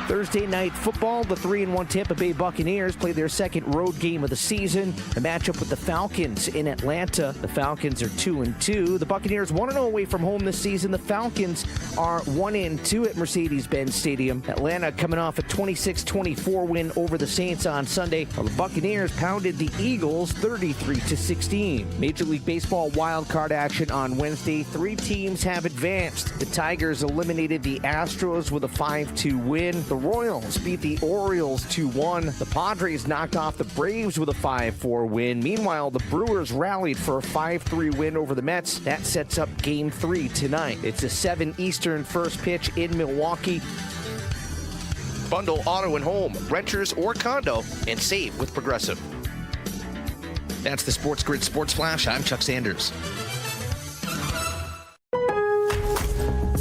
Thursday night football, the 3-1 Tampa Bay Buccaneers play their second road game of the season. A matchup with the Falcons in Atlanta. The Falcons are 2-2. The Buccaneers 1-0 away from home this season. The Falcons are 1-2 at Mercedes-Benz Stadium. Atlanta coming off a 26-24 win over the Saints on Sunday, while the Buccaneers pounded the Eagles 33-16. Major League Baseball wild card action on Wednesday. 3 teams have advanced. The Tigers eliminated the Astros with a 5-2 win. The Royals beat the Orioles 2-1. The Padres knocked off the Braves with a 5-4 win. Meanwhile, the Brewers rallied for a 5-3 win over the Mets. That sets up Game 3 tonight. It's a 7 Eastern first pitch in Milwaukee. Bundle auto and home, renters or condo, and save with Progressive. That's the SportsGrid Sports Flash. I'm Chuck Sanders.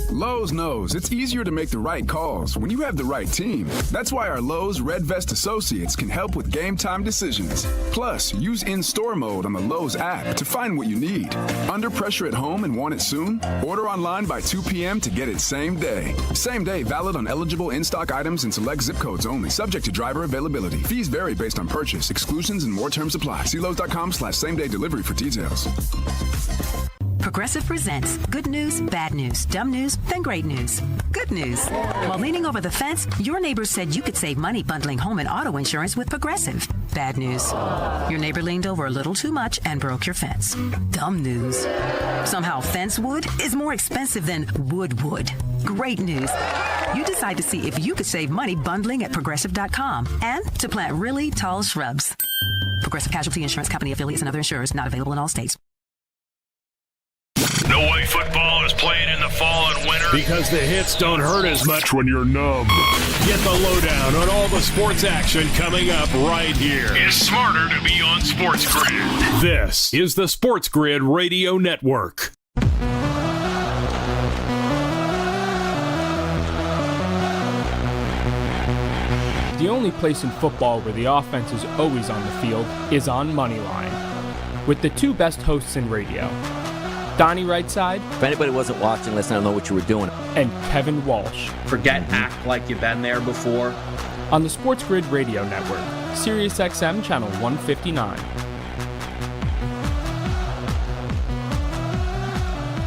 Lowe's knows it's easier to make the right calls when you have the right team. That's why our Lowe's Red Vest associates can help with game time decisions. Plus, use in-store mode on the Lowe's app to find what you need. Under pressure at home and want it soon? Order online by 2 p.m. to get it same day. Same day valid on eligible in-stock items and select zip codes only. Subject to driver availability. Fees vary based on purchase. Exclusions and more terms apply. See Lowe's.com/same-day delivery for details. Progressive presents good news, bad news, dumb news, then great news. Good news. While leaning over the fence, your neighbor said you could save money bundling home and auto insurance with Progressive. Bad news. Your neighbor leaned over a little too much and broke your fence. Dumb news. Somehow fence wood is more expensive than wood. Great news. You decide to see if you could save money bundling at Progressive.com and to plant really tall shrubs. Progressive Casualty Insurance Company affiliates and other insurers not available in all states. No way football is playing in the fall and winter. Because the hits don't hurt as much when you're numb. Get the lowdown on all the sports action coming up right here. It's smarter to be on SportsGrid. This is the SportsGrid Radio Network. The only place in football where the offense is always on the field is on Moneyline. With the 2 best hosts in radio, Donnie Rightside. If anybody wasn't watching last night, I don't know what you were doing. And Kevin Walsh. Forget act like you've been there before. On the SportsGrid Radio Network, Sirius XM Channel 159.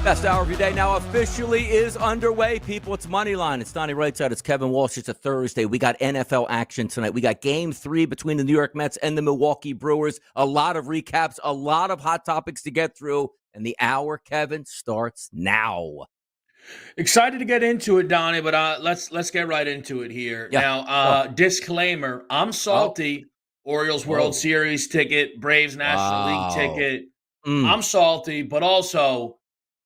Best hour of your day now officially is underway, people. It's Moneyline. It's Donnie Rightside. It's Kevin Walsh. It's a Thursday. We got NFL action tonight. We got Game 3 between the New York Mets and the Milwaukee Brewers. A lot of recaps, a lot of hot topics to get through. And the hour, Kevin, starts now. Excited to get into it, Donnie, but let's get right into it here. Yeah. Now, disclaimer, I'm salty. Orioles World Series ticket, Braves National League ticket. I'm salty, but also,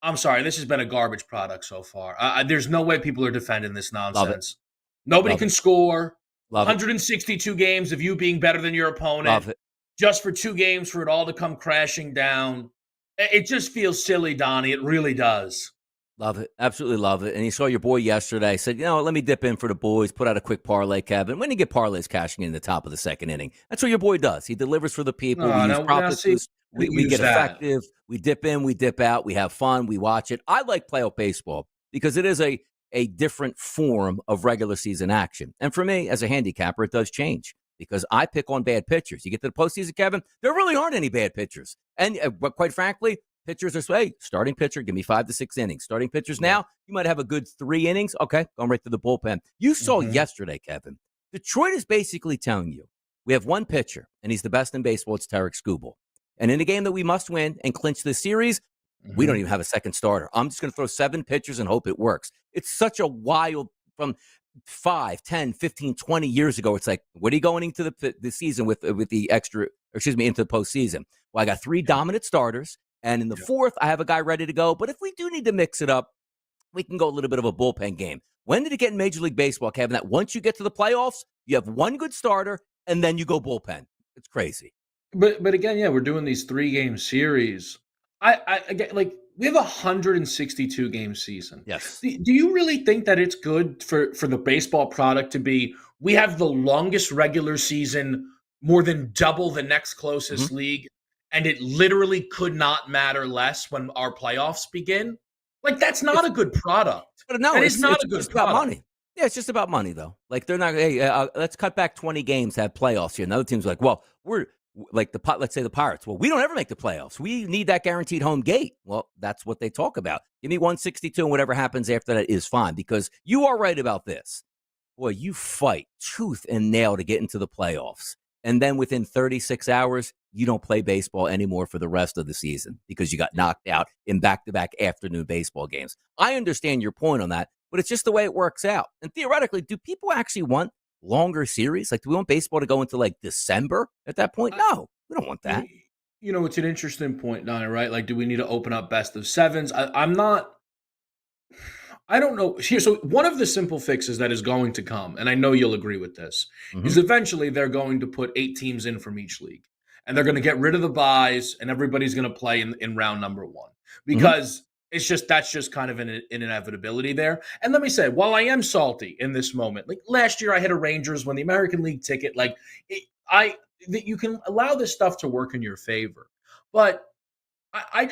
I'm sorry, this has been a garbage product so far. There's no way people are defending this nonsense. Nobody can score. 162 games of you being better than your opponent. Just for 2 games for it all to come crashing down. It just feels silly, Donnie. It really does. Love it. Absolutely love it. And you saw your boy yesterday. Said, let me dip in for the boys, put out a quick parlay, Kevin. When you get parlays cashing in the top of the second inning, that's what your boy does. He delivers for the people. We get effective. We dip in, we dip out. We have fun. We watch it. I like playoff baseball because it is a different form of regular season action. And for me, as a handicapper, it does change. Because I pick on bad pitchers. You get to the postseason, Kevin, there really aren't any bad pitchers. And quite frankly, pitchers are, starting pitcher, give me 5 to 6 innings. Starting pitchers now, you might have a good 3 innings. Okay, going right to the bullpen. You saw yesterday, Kevin, Detroit is basically telling you, we have one pitcher, and he's the best in baseball. It's Tarek Skubal. And in a game that we must win and clinch this series, we don't even have a second starter. I'm just going to throw 7 pitchers and hope it works. It's such a wild, from 5, 10, 15, 20 years ago, it's like, what are you going into the season with the into the postseason? Well, I got 3 dominant starters, and in the 4th, I have a guy ready to go. But if we do need to mix it up, we can go a little bit of a bullpen game. When did it get in Major League Baseball, Kevin, that once you get to the playoffs, you have one good starter, and then you go bullpen? It's crazy. But again, we're doing these 3-game series. I get, we have a 162 game season. Yes. Do you really think that it's good for the baseball product to be, we have the longest regular season, more than double the next closest league, and it literally could not matter less when our playoffs begin? That's not a good product. But no, it's not a good product. Money. Yeah, it's just about money, though. Like, they're not, hey, let's cut back 20 games to have playoffs here. Another team's like, well, we're like let's say the Pirates. Well, we don't ever make the playoffs. We need that guaranteed home gate. Well, that's what they talk about. Give me 162, and whatever happens after that is fine, because you are right about this. Boy, you fight tooth and nail to get into the playoffs. And then within 36 hours, you don't play baseball anymore for the rest of the season because you got knocked out in back-to-back afternoon baseball games. I understand your point on that, but it's just the way it works out. And theoretically, do people actually want longer series? Like, do we want baseball to go into like December at that point? No, we don't want that. It's an interesting point, Donnie, right? Like, do we need to open up best of sevens? I don't know. Here, so one of the simple fixes that is going to come, and I know you'll agree with this, is eventually they're going to put 8 teams in from each league. And they're going to get rid of the byes, and everybody's going to play in round number 1. Because that's just kind of an inevitability there. And let me say, while I am salty in this moment, like last year I hit a Rangers when the American League ticket, that you can allow this stuff to work in your favor. But I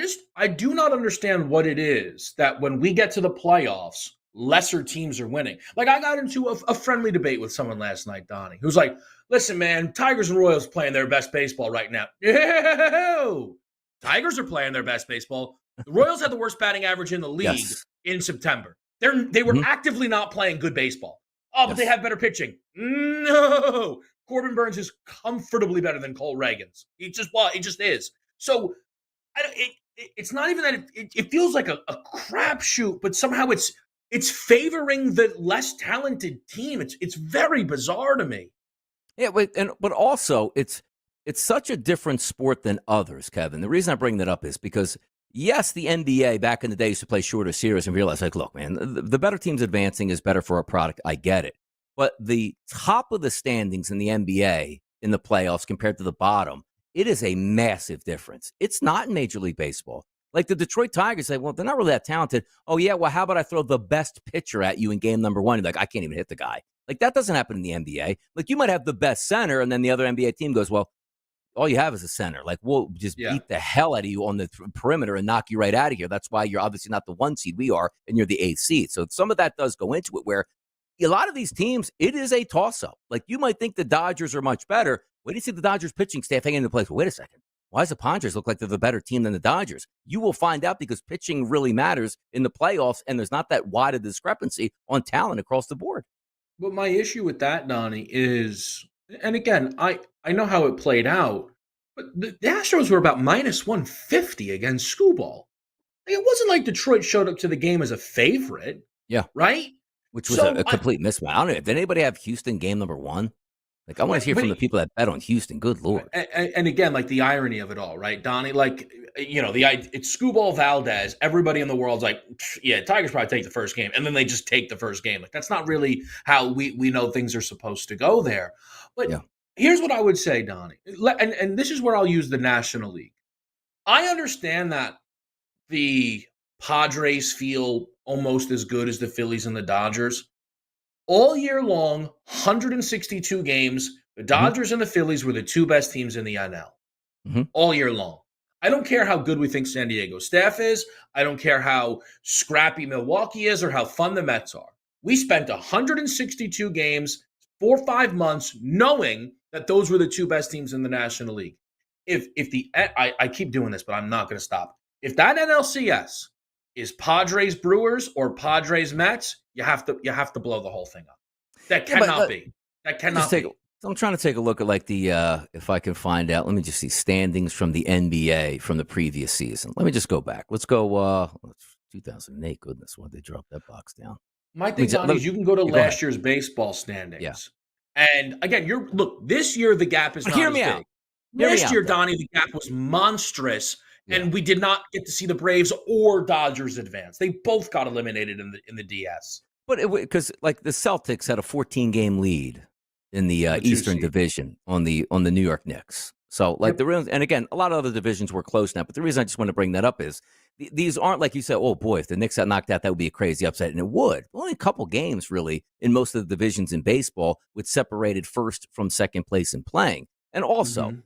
do not understand what it is that when we get to the playoffs, lesser teams are winning. Like, I got into a friendly debate with someone last night, Donnie, who's like, listen, man, Tigers and Royals playing their best baseball right now. Ew! Tigers are playing their best baseball. The Royals had the worst batting average in the league in September. They were actively not playing good baseball. Oh, but they have better pitching. No! Corbin Burns is comfortably better than Cole Reagans. He just is. So, it's not even that it feels like a crapshoot, but somehow it's favoring the less talented team. It's very bizarre to me. Yeah, but also it's such a different sport than others, Kevin. The reason I bring that up is because, yes, the NBA back in the day used to play shorter series and realize, like, look, man, the better teams advancing is better for our product. I get it. But the top of the standings in the NBA in the playoffs compared to the bottom, it is a massive difference. It's not in Major League Baseball. Like, the Detroit Tigers say, well, they're not really that talented. Oh, yeah, well, how about I throw the best pitcher at you in game number 1? You're like, I can't even hit the guy. Like, that doesn't happen in the NBA. Like, you might have the best center, and then the other NBA team goes, well, all you have is a center. Like, we'll just beat the hell out of you on the perimeter and knock you right out of here. That's why you're obviously not the 1 seed we are, and you're the 8th seed. So some of that does go into it, where a lot of these teams, it is a toss-up. Like, you might think the Dodgers are much better. Wait do you see the Dodgers pitching staff hanging into place? Well, wait a second. Why does the Padres look like they're the better team than the Dodgers? You will find out, because pitching really matters in the playoffs, and there's not that wide a discrepancy on talent across the board. But my issue with that, Donnie, is, and again, I know how it played out, but the Astros were about minus 150 against Skubal. Like, it wasn't like Detroit showed up to the game as a favorite. Yeah. Right? Which was a complete mismatch. I don't know. Did anybody have Houston game number 1? Like, I want to hear from the people that bet on Houston. Good Lord. And again, like, the irony of it all, right, Donnie? Like, it's Skubal Valdez. Everybody in the world's like, yeah, Tigers probably take the first game. And then they just take the first game. Like, that's not really how we know things are supposed to go there. But here's what I would say, Donnie. And this is where I'll use the National League. I understand that the Padres feel almost as good as the Phillies and the Dodgers. All year long, 162 games, the Dodgers and the Phillies were the 2 best teams in the NL. All year long. I don't care how good we think San Diego's staff is. I don't care how scrappy Milwaukee is or how fun the Mets are. We spent 162 games, 4 or 5 months, knowing that those were the 2 best teams in the National League. I keep doing this, but I'm not going to stop. If that NLCS is Padres Brewers or Padres Mets, you have to blow the whole thing up. That cannot be. That cannot be. I'm trying to take a look at, like, the if I can find out. Let me just see standings from the NBA from the previous season. Let me just go back. Let's go 2008. Goodness, why'd they drop that box down? My thing, Donnie, is you can go to last year's baseball standings. Yeah. And again, this year the gap is not as big. Last year, Donnie, the gap was monstrous. Yeah. And we did not get to see the Braves or Dodgers advance. They both got eliminated in the DS. But because, like, the Celtics had a 14-game lead in the Eastern Division on the New York Knicks. So, like, and again, a lot of other divisions were close now. But the reason I just want to bring that up is these aren't, like you said, oh boy, if the Knicks got knocked out, that would be a crazy upset, and it would. Only a couple games really in most of the divisions in baseball, which separated first from second place in playing, and also.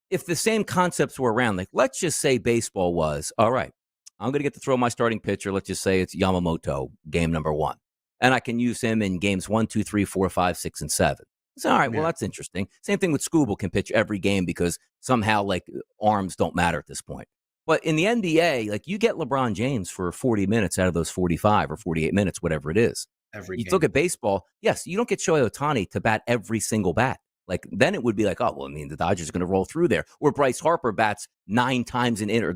If the same concepts were around, like, let's just say baseball was, all right, I'm going to get to throw my starting pitcher. Let's just say it's Yamamoto, game number 1. and I can use him in games 1, 2, 3, 4, 5, 6, and 7. So, all right, well, that's interesting. Same thing with Scooble, can pitch every game because somehow, like, arms don't matter at this point. But in the NBA, like, you get LeBron James for 40 minutes out of those 45 or 48 minutes, whatever it is. You look at baseball, yes, you don't get Shohei Ohtani to bat every single bat. Like, then it would be like, oh, well, I mean, the Dodgers are going to roll through there. Or Bryce Harper bats 9 times an inning, or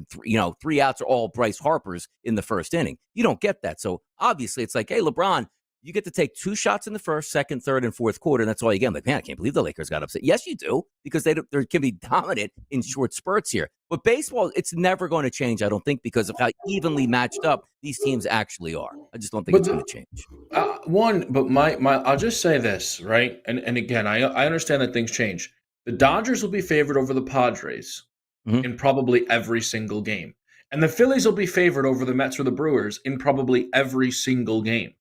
3 outs are all Bryce Harper's in the first inning. You don't get that. So obviously it's like, hey, LeBron, you get to take 2 shots in the first, second, third, and fourth quarter, and that's all you get. I'm like, man, I can't believe the Lakers got upset. Yes, you do, because they can be dominant in short spurts here. But baseball, it's never going to change, I don't think, because of how evenly matched up these teams actually are. I just don't think it's going to change. I'll just say this, right? And again, I understand that things change. The Dodgers will be favored over the Padres in probably every single game. And the Phillies will be favored over the Mets or the Brewers in probably every single game.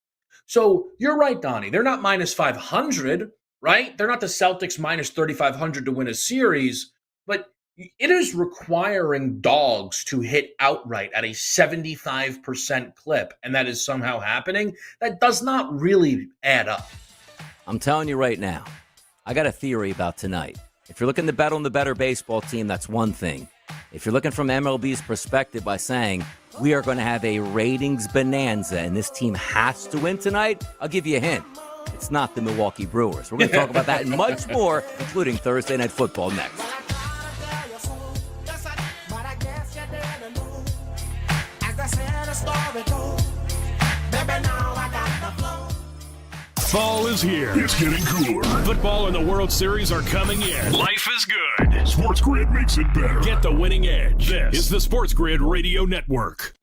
So you're right, Donnie. They're not minus 500, right? They're not the Celtics minus 3,500 to win a series, but it is requiring dogs to hit outright at a 75% clip, and that is somehow happening. That does not really add up. I'm telling you right now, I got a theory about tonight. If you're looking to bet on the better baseball team, that's one thing. If you're looking from MLB's perspective by saying, we are going to have a ratings bonanza and this team has to win tonight, I'll give you a hint. It's not the Milwaukee Brewers. We're going to talk about that and much more, including Thursday Night Football next. Fall is here. It's getting cooler. Football and the World Series are coming in. Life is good. SportsGrid makes it better. Get the winning edge. This is the SportsGrid Radio Network.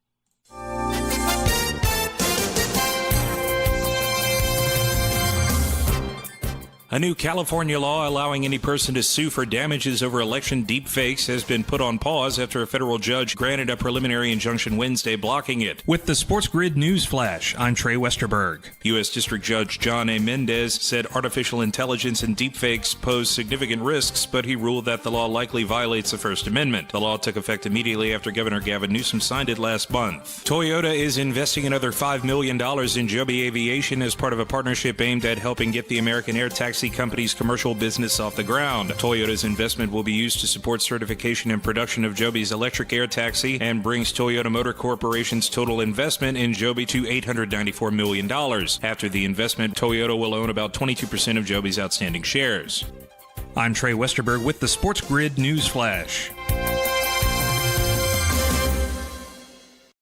A new California law allowing any person to sue for damages over election deepfakes has been put on pause after a federal judge granted a preliminary injunction Wednesday blocking it. With the SportsGrid News Flash, I'm Trey Westerberg. U.S. District Judge John A. Mendez said artificial intelligence and deepfakes pose significant risks, but he ruled that the law likely violates the First Amendment. The law took effect immediately after Governor Gavin Newsom signed it last month. Toyota is investing another $5 million in Joby Aviation as part of a partnership aimed at helping get the American air taxi company's commercial business off the ground. Toyota's investment will be used to support certification and production of Joby's electric air taxi and brings Toyota Motor Corporation's total investment in Joby to $894 million. After the investment, Toyota will own about 22% of Joby's outstanding shares. I'm Trey Westerberg with the SportsGrid News Flash.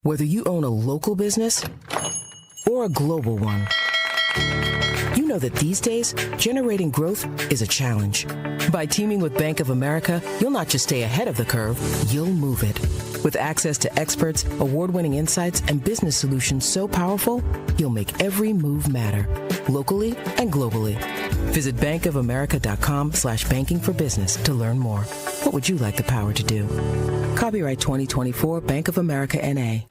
Whether you own a local business or a global one, you know that these days, generating growth is a challenge. By teaming with Bank of America, you'll not just stay ahead of the curve, you'll move it. With access to experts, award-winning insights, and business solutions so powerful, you'll make every move matter, locally and globally. Visit bankofamerica.com/banking for business to learn more. What would you like the power to do? Copyright 2024 Bank of America N.A.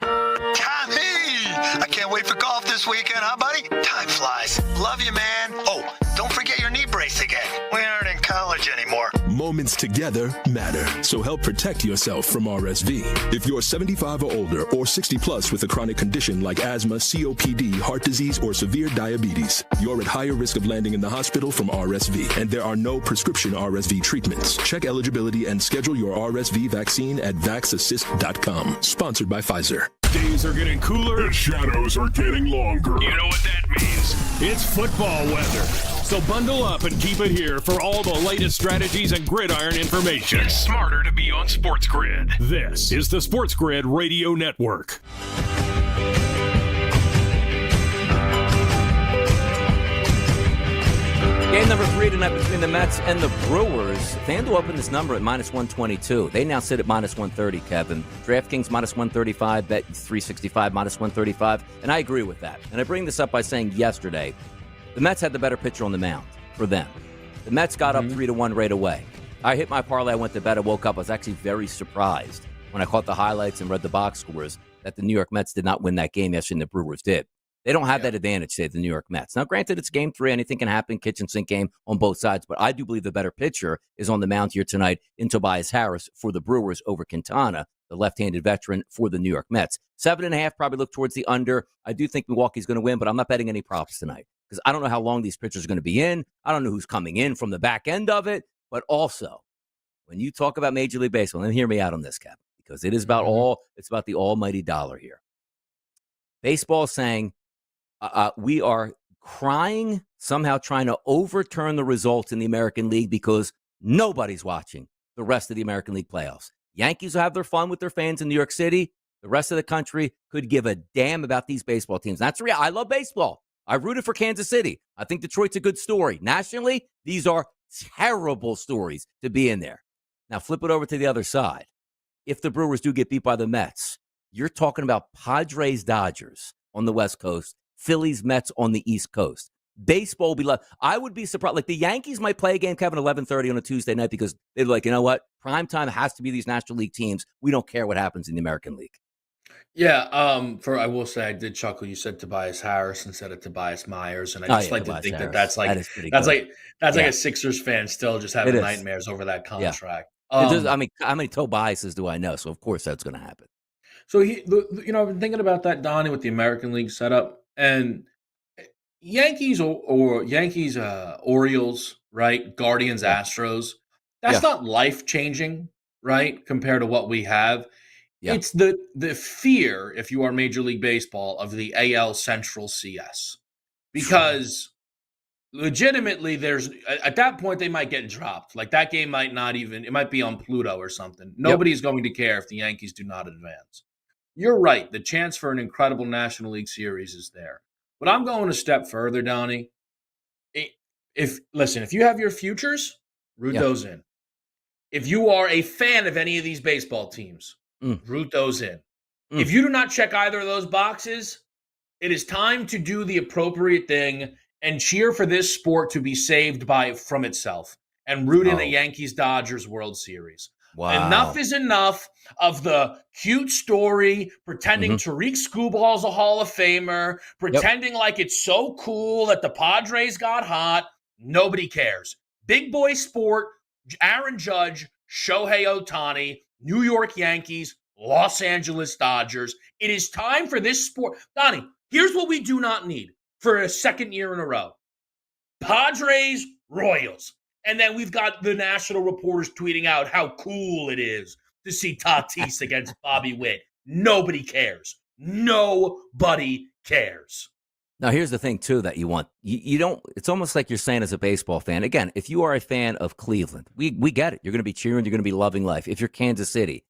I can't wait for golf this weekend, huh, buddy? Time flies. Love you, man. Oh, don't forget your knee brace again. We aren't in college anymore. Moments together matter, so help protect yourself from RSV. If you're 75 or older or 60 plus with a chronic condition like asthma, COPD, heart disease, or severe diabetes, you're at higher risk of landing in the hospital from RSV, and there are no prescription RSV treatments. Check eligibility and schedule your RSV vaccine at vaxassist.com. Sponsored by Pfizer. Days are getting cooler. The shadows are getting longer. You know what that means. It's football weather. So bundle up and keep it here for all the latest strategies and gridiron information. It's smarter to be on SportsGrid. This is the SportsGrid Radio Network. Game number 3 tonight between the Mets and the Brewers. FanDuel opened this number at minus 122. They now sit at minus 130, Kevin. DraftKings minus 135, Bet 365 minus 135. And I agree with that. And I bring this up by saying yesterday, the Mets had the better pitcher on the mound for them. The Mets got up 3-1 right away. I hit my parlay, I went to bed, I woke up. I was actually very surprised when I caught the highlights and read the box scores that the New York Mets did not win that game yesterday and the Brewers did. They don't have that advantage today, the New York Mets. Now, granted, it's game 3. Anything can happen, kitchen sink game on both sides. But I do believe the better pitcher is on the mound here tonight in Tobias Harris for the Brewers over Quintana. the left-handed veteran for the New York Mets. 7.5, probably look towards the under. I do think Milwaukee's going to win, but I'm not betting any props tonight because I don't know how long these pitchers are going to be in. I don't know who's coming in from the back end of it. But also, when you talk about Major League Baseball, and hear me out on this, Kevin, because it is about it's about the almighty dollar here. Baseball is saying we are crying, somehow trying to overturn the results in the American League because nobody's watching the rest of the American League playoffs. Yankees will have their fun with their fans in New York City. The rest of the country could give a damn about these baseball teams. That's real. I love baseball. I rooted for Kansas City. I think Detroit's a good story. Nationally, these are terrible stories to be in there. Now, flip it over to the other side. If the Brewers do get beat by the Mets, you're talking about Padres, Dodgers on the West Coast, Phillies, Mets on the East Coast. Baseball will be left. I would be surprised. Like the Yankees might play a game, Kevin, 11:30 on a Tuesday night because they're like, you know what? Prime time has to be these National League teams. We don't care what happens in the American League. Yeah, I will say I did chuckle. You said Tobias Harris instead of Tobias Myers, and I just like Tobias to think Harris. that's like a Sixers fan still just having nightmares over that contract. I mean, how many Tobiases do I know? So of course that's going to happen. So I've been thinking about that, Donnie, with the American League setup and Yankees or Yankees, Orioles, right? Guardians, Astros. That's not life changing, right? Compared to what we have. Yeah. It's the fear, if you are Major League Baseball, of the AL Central CS. Because legitimately there's at that point they might get dropped. Like that game might not even, it might be on Pluto or something. Nobody's going to care if the Yankees do not advance. You're right. The chance for an incredible National League Series is there. But I'm going a step further, Donnie. If you have your futures, root those in. If you are a fan of any of these baseball teams, root those in. If you do not check either of those boxes, it is time to do the appropriate thing and cheer for this sport to be saved from itself and root in a Yankees-Dodgers World Series. Wow. Enough is enough of the cute story, pretending Tariq Skubal's a Hall of Famer, pretending like it's so cool that the Padres got hot. Nobody cares. Big boy sport, Aaron Judge, Shohei Ohtani, New York Yankees, Los Angeles Dodgers. It is time for this sport. Donnie, here's what we do not need for a second year in a row. Padres, Royals. And then we've got the national reporters tweeting out how cool it is to see Tatis against Bobby Witt. Nobody cares. Nobody cares. Now, here's the thing, too, that you want. You don't. It's almost like you're saying as a baseball fan. Again, if you are a fan of Cleveland, we get it. You're going to be cheering. You're going to be loving life. If you're Kansas City,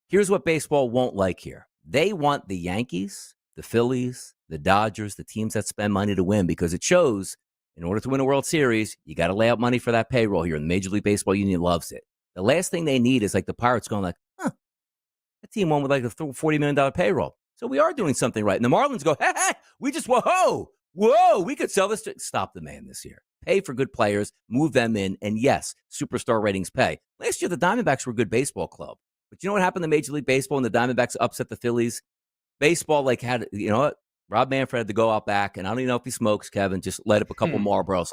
here's what baseball won't like here. They want the Yankees, the Phillies, the Dodgers, the teams that spend money to win because it shows in order to win a World Series, you got to lay out money for that payroll here. And the Major League Baseball Union loves it. The last thing they need is like the Pirates going like, that team won with like a $40 million payroll. So we are doing something right. And the Marlins go, hey, we just, whoa, we could sell this. Stop the man this year. Pay for good players, move them in, and yes, superstar ratings pay. Last year, the Diamondbacks were a good baseball club. But you know what happened to Major League Baseball when the Diamondbacks upset the Phillies? Baseball, had, you know what? Rob Manfred had to go out back, and I don't even know if he smokes, Kevin, just light up a couple Marlboros.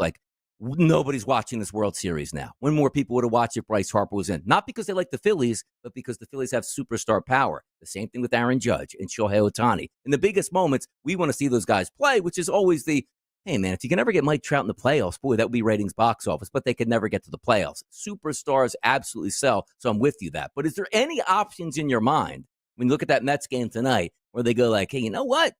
Nobody's watching this World Series now. When more people would have watched if Bryce Harper was in. Not because they like the Phillies, but because the Phillies have superstar power. The same thing with Aaron Judge and Shohei Ohtani. In the biggest moments, we want to see those guys play, which is always hey, man, if you can ever get Mike Trout in the playoffs, boy, that would be ratings box office, but they could never get to the playoffs. Superstars absolutely sell, so I'm with you that. But is there any options in your mind when you look at that Mets game tonight where they go like, hey, you know what?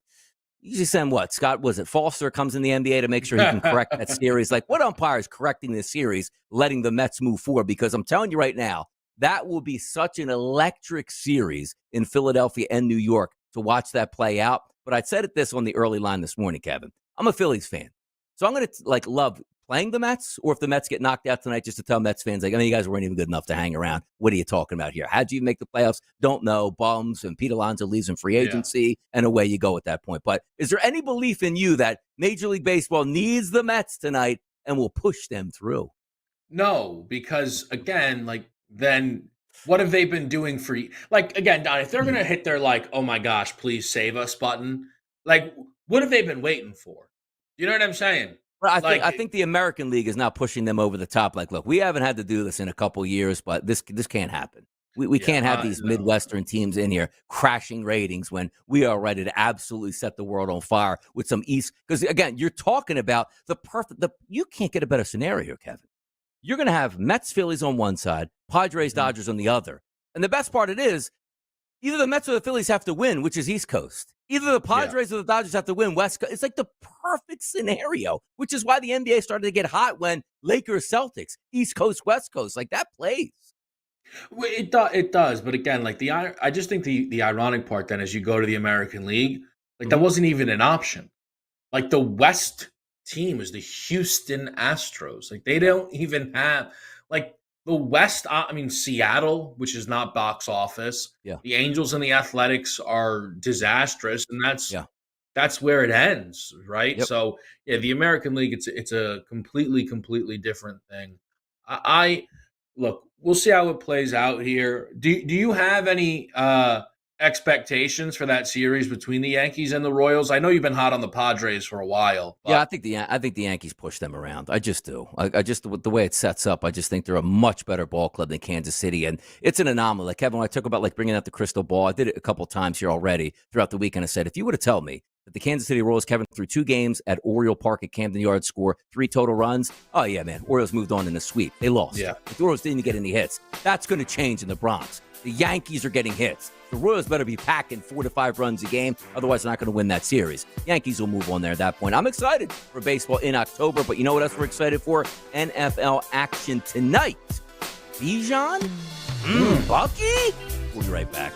You just send what? Scott, was it Foster comes in the NBA to make sure he can correct that series? Like, what umpire is correcting this series, letting the Mets move forward? Because I'm telling you right now, that will be such an electric series in Philadelphia and New York to watch that play out. But I said it this on the early line this morning, Kevin. I'm a Phillies fan. So I'm going to love playing the Mets, or if the Mets get knocked out tonight, just to tell Mets fans, you guys weren't even good enough to hang around. What are you talking about here? How'd you make the playoffs? Don't know. Bums, and Pete Alonso leaves in free agency, and away you go at that point. But is there any belief in you that Major League Baseball needs the Mets tonight and will push them through? No, because, again, then what have they been doing for you? Again, Don, if they're going to hit their, oh, my gosh, please save us button, what have they been waiting for? You know what I'm saying? Well, I think the American League is now pushing them over the top. Look, we haven't had to do this in a couple years, but this can't happen. We can't have these Midwestern teams in here crashing ratings when we are ready to absolutely set the world on fire with some East. Because, again, you're talking about you can't get a better scenario, Kevin. You're going to have Mets, Phillies on one side, Padres, Dodgers on the other. And the best part is either the Mets or the Phillies have to win, which is East Coast. Either the Padres or the Dodgers have to win West Coast. It's like the perfect scenario, which is why the NBA started to get hot when Lakers, Celtics, East Coast, West Coast, like that plays. Well, it does, but again, like I just think the ironic part then is you go to the American League, like that wasn't even an option. Like the West team is the Houston Astros. Like they don't even have like the West. I mean Seattle, which is not box office. Yeah, the Angels and the Athletics are disastrous, and that's where it ends, right? Yep. So the American League, it's a completely different thing. I look. We'll see how it plays out here. Do you have any expectations for that series between the Yankees and the Royals? I know you've been hot on the Padres for a while. Yeah, I think the Yankees push them around. I just do. I just with the way it sets up, I just think they're a much better ball club than Kansas City, and it's an anomaly. Like Kevin, when I talk about like bringing out the crystal ball, I did it a couple times here already throughout the weekend. I said, if you were to tell me that the Kansas City Royals, Kevin, through 2 games at Oriole Park at Camden Yards, score 3 total runs. Oh, yeah, man. Orioles moved on in a sweep. They lost. Yeah. The Orioles didn't get any hits. That's going to change in the Bronx. The Yankees are getting hits. The Royals better be packing 4 to 5 runs a game. Otherwise, they're not going to win that series. Yankees will move on there at that point. I'm excited for baseball in October, but you know what else we're excited for? NFL action tonight. Bijan? Bucky? We'll be right back.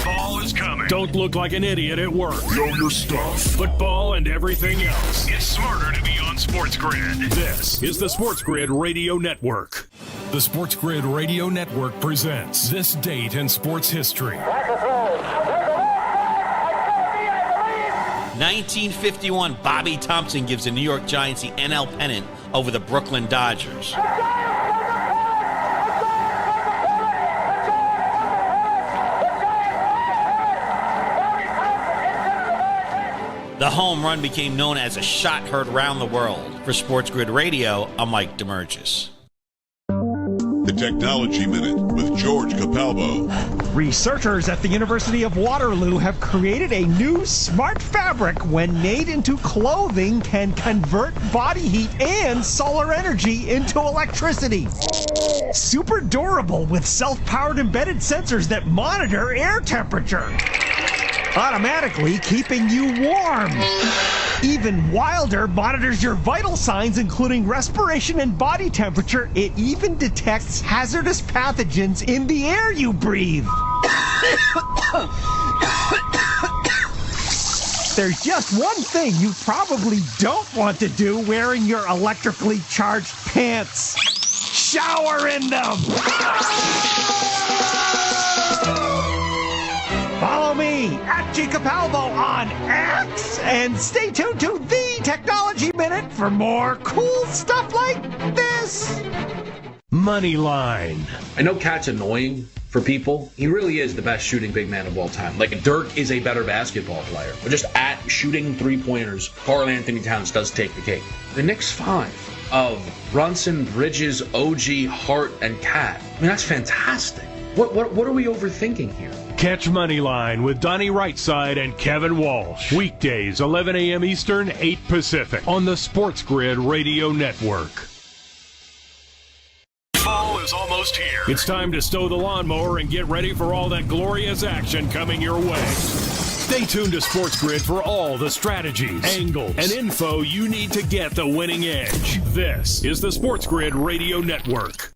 Fall is coming. Don't look like an idiot at work. Know your stuff. Football and everything else. It's smarter to be on SportsGrid. This is the SportsGrid Radio Network. The SportsGrid Radio Network presents This Date in Sports History. 1951, Bobby Thompson gives the New York Giants the NL pennant over the Brooklyn Dodgers. The home run became known as a shot heard around the world. For SportsGrid Radio, I'm Mike DeMurgis. The Technology Minute with George Capalbo. Researchers at the University of Waterloo have created a new smart fabric when made into clothing can convert body heat and solar energy into electricity. Super durable with self-powered embedded sensors that monitor air temperature, automatically keeping you warm. Even Wilder monitors your vital signs, including respiration and body temperature. It even detects hazardous pathogens in the air you breathe. There's just one thing you probably don't want to do wearing your electrically charged pants. Shower in them! Follow me at G Capalbo on X and stay tuned to the Technology Minute for more cool stuff like this. Moneyline. I know Cat's annoying for people. He really is the best shooting big man of all time. Like Dirk is a better basketball player. But just at shooting 3-pointers, Karl Anthony Towns does take the cake. The Knicks 5 of Brunson, Bridges, OG, Hart, and Cat. I mean, that's fantastic. What are we overthinking here? Catch Moneyline with Donnie Rightside and Kevin Walsh. Weekdays, 11 a.m. Eastern, 8 Pacific on the SportsGrid Radio Network. Fall is almost here. It's time to stow the lawnmower and get ready for all that glorious action coming your way. Stay tuned to SportsGrid for all the strategies, angles, and info you need to get the winning edge. This is the SportsGrid Radio Network.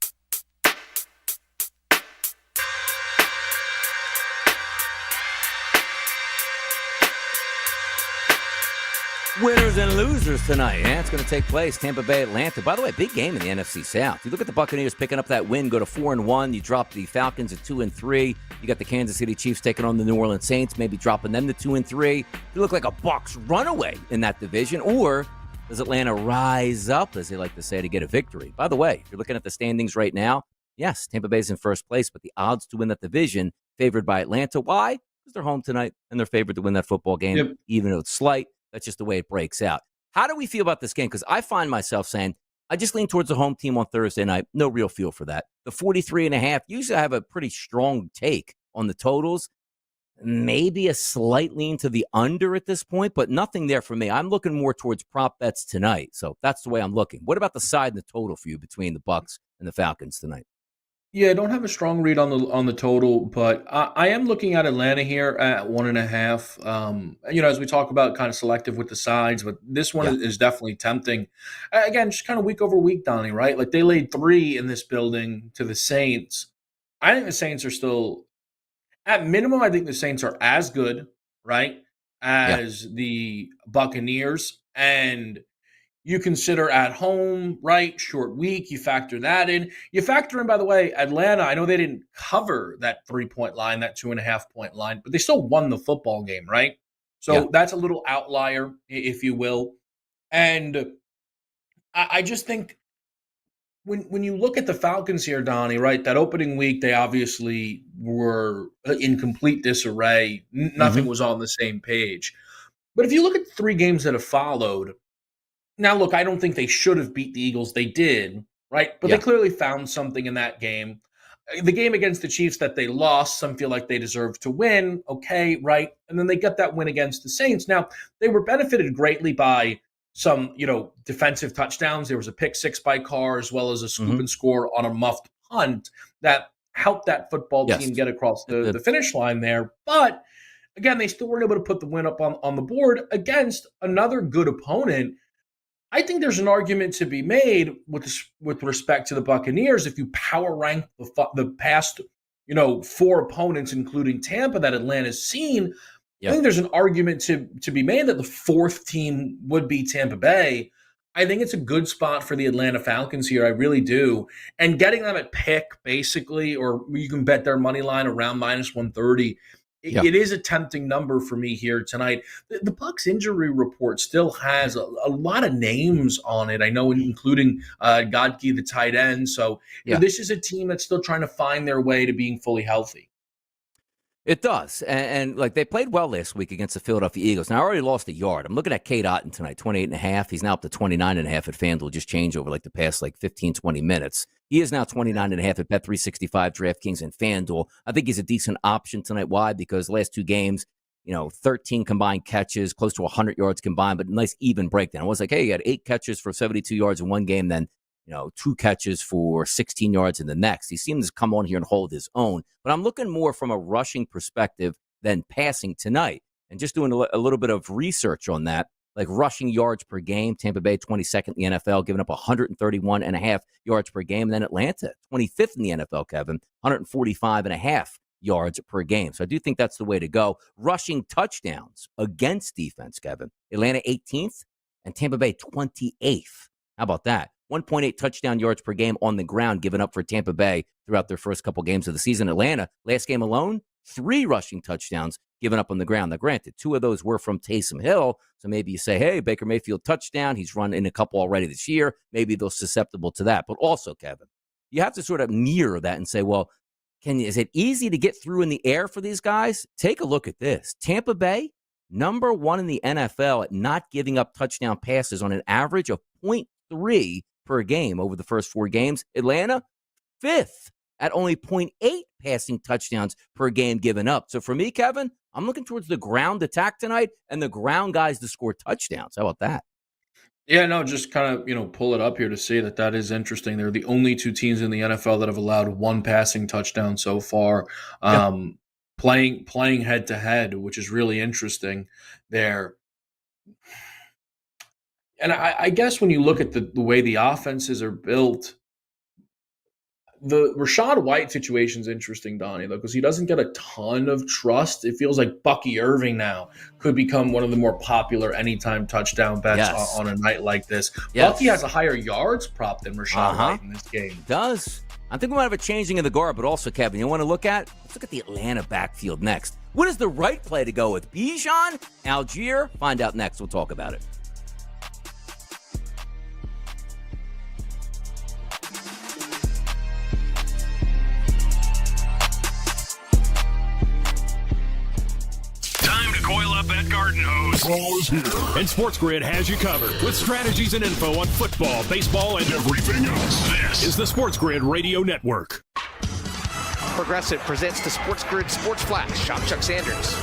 Winners and losers tonight. Yeah, it's going to take place. Tampa Bay, Atlanta. By the way, big game in the NFC South. You look at the Buccaneers picking up that win, go to 4-1. You drop the Falcons at 2-3. You got the Kansas City Chiefs taking on the New Orleans Saints, maybe dropping them to 2-3. You look like a Bucs runaway in that division. Or does Atlanta rise up, as they like to say, to get a victory? By the way, if you're looking at the standings right now, yes, Tampa Bay's in first place, but the odds to win that division favored by Atlanta. Why? Because they're home tonight and they're favored to win that football game, even though it's slight. That's just the way it breaks out. How do we feel about this game? Because I find myself saying, I just lean towards the home team on Thursday night. No real feel for that. The 43.5, usually I have a pretty strong take on the totals. Maybe a slight lean to the under at this point, but nothing there for me. I'm looking more towards prop bets tonight. So that's the way I'm looking. What about the side and the total for you between the Bucs and the Falcons tonight? Yeah, I don't have a strong read on the total, but I am looking at Atlanta here at 1.5. As we talk about kind of selective with the sides, but this one is definitely tempting. Again, just kind of week over week, Donnie, right? Like they laid 3 in this building to the Saints. I think the Saints are still, at minimum, I think the Saints are as good, right, as the Buccaneers. And you consider at home, right? Short week. You factor that in. You factor in, by the way, Atlanta. I know they didn't cover that 3-point line, that 2.5-point line, but they still won the football game, right? So that's a little outlier, if you will. And I just think when you look at the Falcons here, Donnie, right? That opening week, they obviously were in complete disarray. Nothing was on the same page. But if you look at the 3 games that have followed, now, look, I don't think they should have beat the Eagles. They did, right? But they clearly found something in that game. The game against the Chiefs that they lost, some feel like they deserved to win. Okay, right? And then they got that win against the Saints. Now, they were benefited greatly by some, defensive touchdowns. There was a pick 6 by Carr as well as a scoop and score on a muffed punt that helped that football team get across the finish line there. But, again, they still weren't able to put the win up on the board against another good opponent. I think there's an argument to be made with respect to the Buccaneers. If you power rank the past, 4 opponents, including Tampa, that Atlanta's seen, I think there's an argument to be made that the 4th team would be Tampa Bay. I think it's a good spot for the Atlanta Falcons here. I really do. And getting them at pick, basically, or you can bet their money line around -130. It is a tempting number for me here tonight. The Bucs injury report still has a lot of names on it. I know, including Godke, the tight end. So this is a team that's still trying to find their way to being fully healthy. It does. And like they played well last week against the Philadelphia Eagles. Now, I already lost a yard. I'm looking at Kate Otten tonight, 28.5. He's now up to 29.5 at FanDuel. Just changed over the past 15, 20 minutes. He is now 29.5 at Bet365, DraftKings, and FanDuel. I think he's a decent option tonight. Why? Because the last 2 games, 13 combined catches, close to 100 yards combined, but nice even breakdown. It was hey, he had 8 catches for 72 yards in one game, then 2 catches for 16 yards in the next. He seems to come on here and hold his own. But I'm looking more from a rushing perspective than passing tonight. And just doing a little bit of research on that, like rushing yards per game, Tampa Bay 22nd in the NFL, giving up 131.5 yards per game. And then Atlanta, 25th in the NFL, Kevin, 145.5 yards per game. So I do think that's the way to go. Rushing touchdowns against defense, Kevin. Atlanta 18th and Tampa Bay 28th. How about that? 1.8 touchdown yards per game on the ground given up for Tampa Bay throughout their first couple games of the season. Atlanta, last game alone, 3 rushing touchdowns given up on the ground. Now, granted, 2 of those were from Taysom Hill, so maybe you say, hey, Baker Mayfield touchdown. He's run in a couple already this year. Maybe they're susceptible to that. But also, Kevin, you have to sort of mirror that and say, well, is it easy to get through in the air for these guys? Take a look at this. Tampa Bay, number 1 in the NFL at not giving up touchdown passes on an average of 0.3 per game over the first 4 games. Atlanta, 5th at only 0.8 passing touchdowns per game given up. So for me, Kevin, I'm looking towards the ground attack tonight and the ground guys to score touchdowns. How about that? Yeah, no, just kind of, pull it up here to see that is interesting. They're the only 2 teams in the NFL that have allowed 1 passing touchdown so far. Playing head to head, which is really interesting there. And I guess when you look at the way the offenses are built, the Rachaad White situation is interesting, Donnie, though, because he doesn't get a ton of trust. It feels like Bucky Irving now could become one of the more popular anytime touchdown bets on a night like this. Bucky has a higher yards prop than Rachaad White in this game. It does. I think we might have a changing of the guard, but also, Kevin, you want to look at? Let's look at the Atlanta backfield next. What is the right play to go with? Bijan, Algier? Find out next. We'll talk about it. Coil up that garden hose Baseball is here. And SportsGrid has you covered with strategies and info on football, baseball, and everything else. This is the SportsGrid Radio Network. Progressive presents the SportsGrid Sports Flash. I'm Chuck Sanders.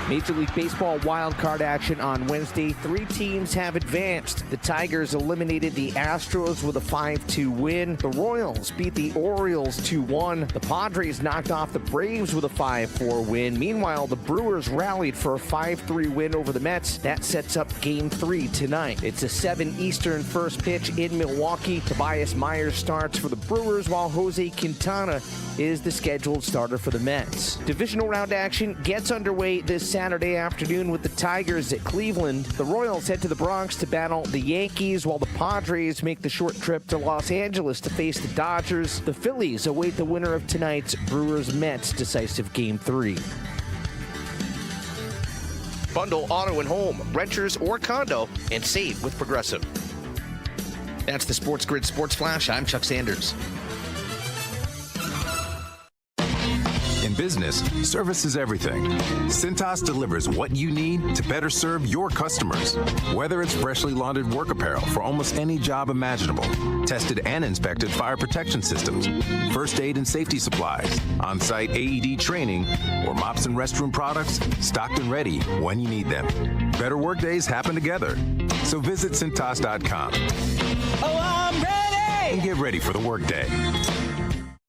Major League Baseball wild card action on Wednesday. 3 teams have advanced. The Tigers eliminated the Astros with a 5-2 win. The Royals beat the Orioles 2-1. The Padres knocked off the Braves with a 5-4 win. Meanwhile, the Brewers rallied for a 5-3 win over the Mets. That sets up Game 3 tonight. It's a 7 Eastern first pitch in Milwaukee. Tobias Myers starts for the Brewers, while Jose Quintana is the scheduled starter for the Mets. Divisional round action gets underway this Saturday afternoon with the Tigers at Cleveland. The Royals head to the Bronx to battle the Yankees, while the Padres make the short trip to Los Angeles to face the Dodgers. The Phillies await the winner of tonight's Brewers-Mets decisive Game 3. Bundle auto and home, renters or condo, and save with Progressive. That's the SportsGrid Sports Flash. I'm Chuck Sanders. In business, service is everything. Cintas delivers what you need to better serve your customers. Whether it's freshly laundered work apparel for almost any job imaginable, tested and inspected fire protection systems, first aid and safety supplies, on-site AED training, or mops and restroom products, stocked and ready when you need them. Better work days happen together. So visit Cintas.com. Oh, I'm ready! And get ready for the workday.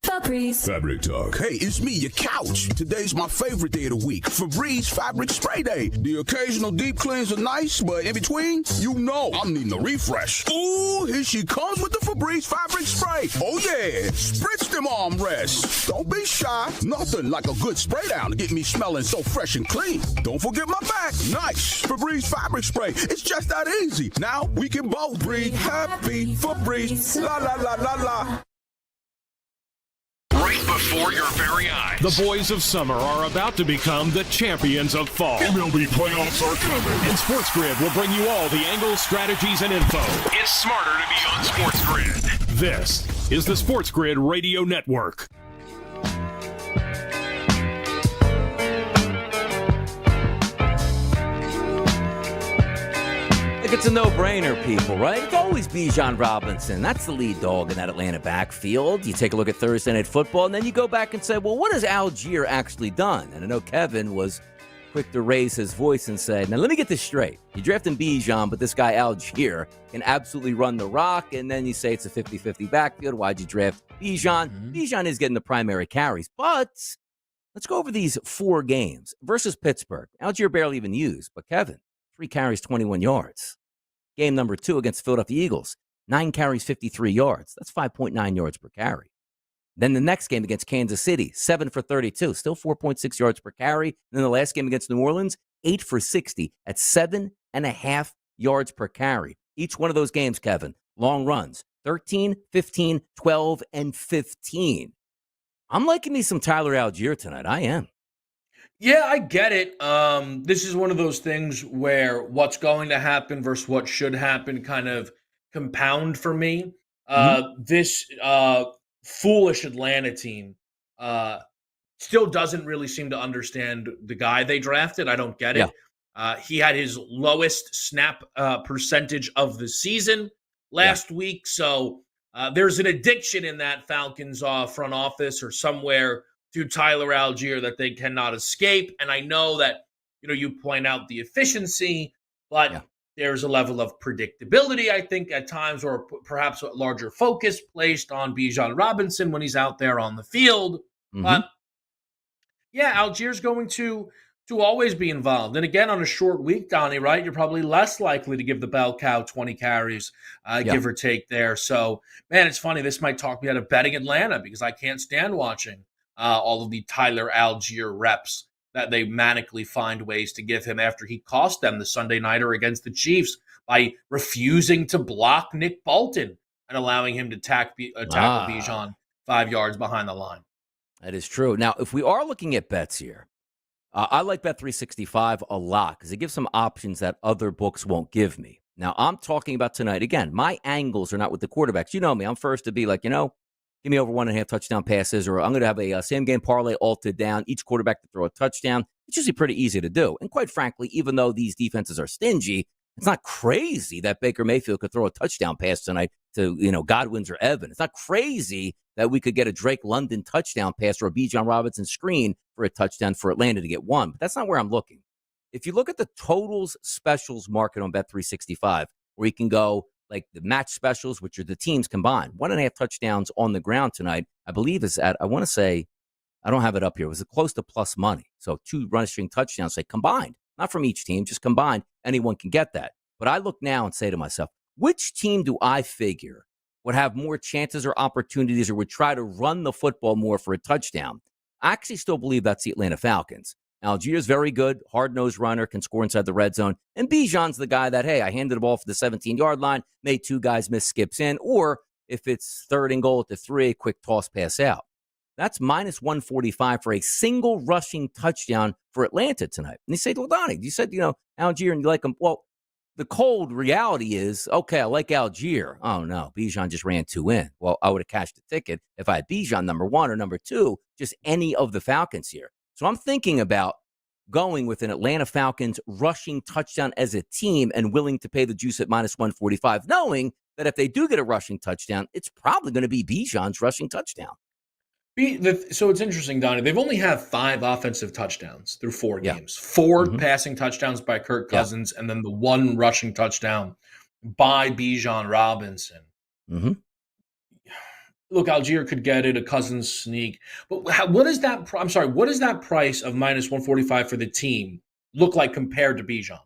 Febreze. Fabric Talk. Hey, it's me, your couch. Today's my favorite day of the week. Febreze Fabric Spray Day. The occasional deep cleans are nice, but in between, you know I'm needing a refresh. Ooh, here she comes with the Febreze Fabric Spray. Oh yeah, spritz them armrests. Don't be shy. Nothing like a good spray down to get me smelling so fresh and clean. Don't forget my back. Nice. Febreze Fabric Spray. It's just that easy. Now we can both breathe happy. Febreze. La la la la la. Right before your very eyes. The boys of summer are about to become the champions of fall. MLB playoffs are coming. And SportsGrid will bring you all the angles, strategies, and info. It's smarter to be on SportsGrid. This is the SportsGrid Radio Network. It's a no-brainer, people, right? It's always Bijan Robinson. That's the lead dog in that Atlanta backfield. You take a look at Thursday Night Football, and then you go back and say, well, what has Algier actually done? And I know Kevin was quick to raise his voice and say, now let me get this straight. You're drafting Bijan, but this guy Algier can absolutely run the rock. And then you say it's a 50-50 backfield. Why'd you draft Bijan? Bijan is getting the primary carries. But let's go over these 4 games. Versus Pittsburgh. Algier barely even used. But Kevin, 3 carries, 21 yards. Game number 2 against Philadelphia Eagles, 9 carries, 53 yards. That's 5.9 yards per carry. Then the next game against Kansas City, 7 for 32, still 4.6 yards per carry. And then the last game against New Orleans, 8 for 60 at 7.5 yards per carry. Each one of those games, Kevin, long runs, 13, 15, 12, and 15. I'm liking me some Tyler Algier tonight. I am. Yeah, I get it. This is one of those things where what's going to happen versus what should happen kind of compound for me. This foolish Atlanta team still doesn't really seem to understand the guy they drafted. I don't get it. He had his lowest snap percentage of the season last week. So there's an addiction in that Falcons front office or somewhere to Tyler Algier that they cannot escape. And I know that, you point out the efficiency, but there's a level of predictability, I think, at times, or perhaps a larger focus placed on Bijan Robinson when he's out there on the field. But Algier's going to always be involved. And again, on a short week, Donnie, right, you're probably less likely to give the bell cow 20 carries, give or take there. So, man, it's funny. This might talk me out of betting Atlanta because I can't stand watching all of the Tyler Algier reps that they manically find ways to give him after he cost them the Sunday nighter against the Chiefs by refusing to block Nick Bolton and allowing him to tackle Bijan 5 yards behind the line. That is true. Now, if we are looking at bets here, I like Bet365 a lot because it gives some options that other books won't give me. Now, I'm talking about tonight. Again, my angles are not with the quarterbacks. You know me. I'm first to be like, give me over 1.5 touchdown passes, or I'm going to have a same game parlay altered down, each quarterback to throw a touchdown. It's usually pretty easy to do. And quite frankly, even though these defenses are stingy, it's not crazy that Baker Mayfield could throw a touchdown pass tonight to, Godwin's or Evan. It's not crazy that we could get a Drake London touchdown pass or a Bijan Robinson screen for a touchdown for Atlanta to get one. But that's not where I'm looking. If you look at the totals specials market on Bet365, where you can go like the match specials, which are the teams combined, 1.5 touchdowns on the ground tonight, I believe is at, I want to say, I don't have it up here. It was close to plus money. So 2 rushing touchdowns, say combined, not from each team, just combined. Anyone can get that. But I look now and say to myself, which team do I figure would have more chances or opportunities or would try to run the football more for a touchdown? I actually still believe that's the Atlanta Falcons. Algiers very good, hard-nosed runner, can score inside the red zone. And Bijan's the guy that, hey, I handed the ball for the 17-yard line, made 2 guys miss skips in, or if it's 3rd and goal at the 3, a quick toss pass out. That's minus 145 for a single rushing touchdown for Atlanta tonight. And you say, well, Donnie, you said, Algier and you like him. Well, the cold reality is, okay, I like Algier. Oh, no, Bijan just ran 2 in. Well, I would have cashed the ticket if I had Bijan number 1 or number 2, just any of the Falcons here. So I'm thinking about going with an Atlanta Falcons rushing touchdown as a team and willing to pay the juice at minus 145, knowing that if they do get a rushing touchdown, it's probably going to be Bijan's rushing touchdown. So it's interesting, Donnie. They've only had 5 offensive touchdowns through 4 games. 4 passing touchdowns by Kirk Cousins, and then the 1 rushing touchdown by Bijan Robinson. Mm-hmm. Look, Algier could get it, a Cousins sneak. But what is that? I'm sorry. What does that price of minus 145 for the team look like compared to Bijan?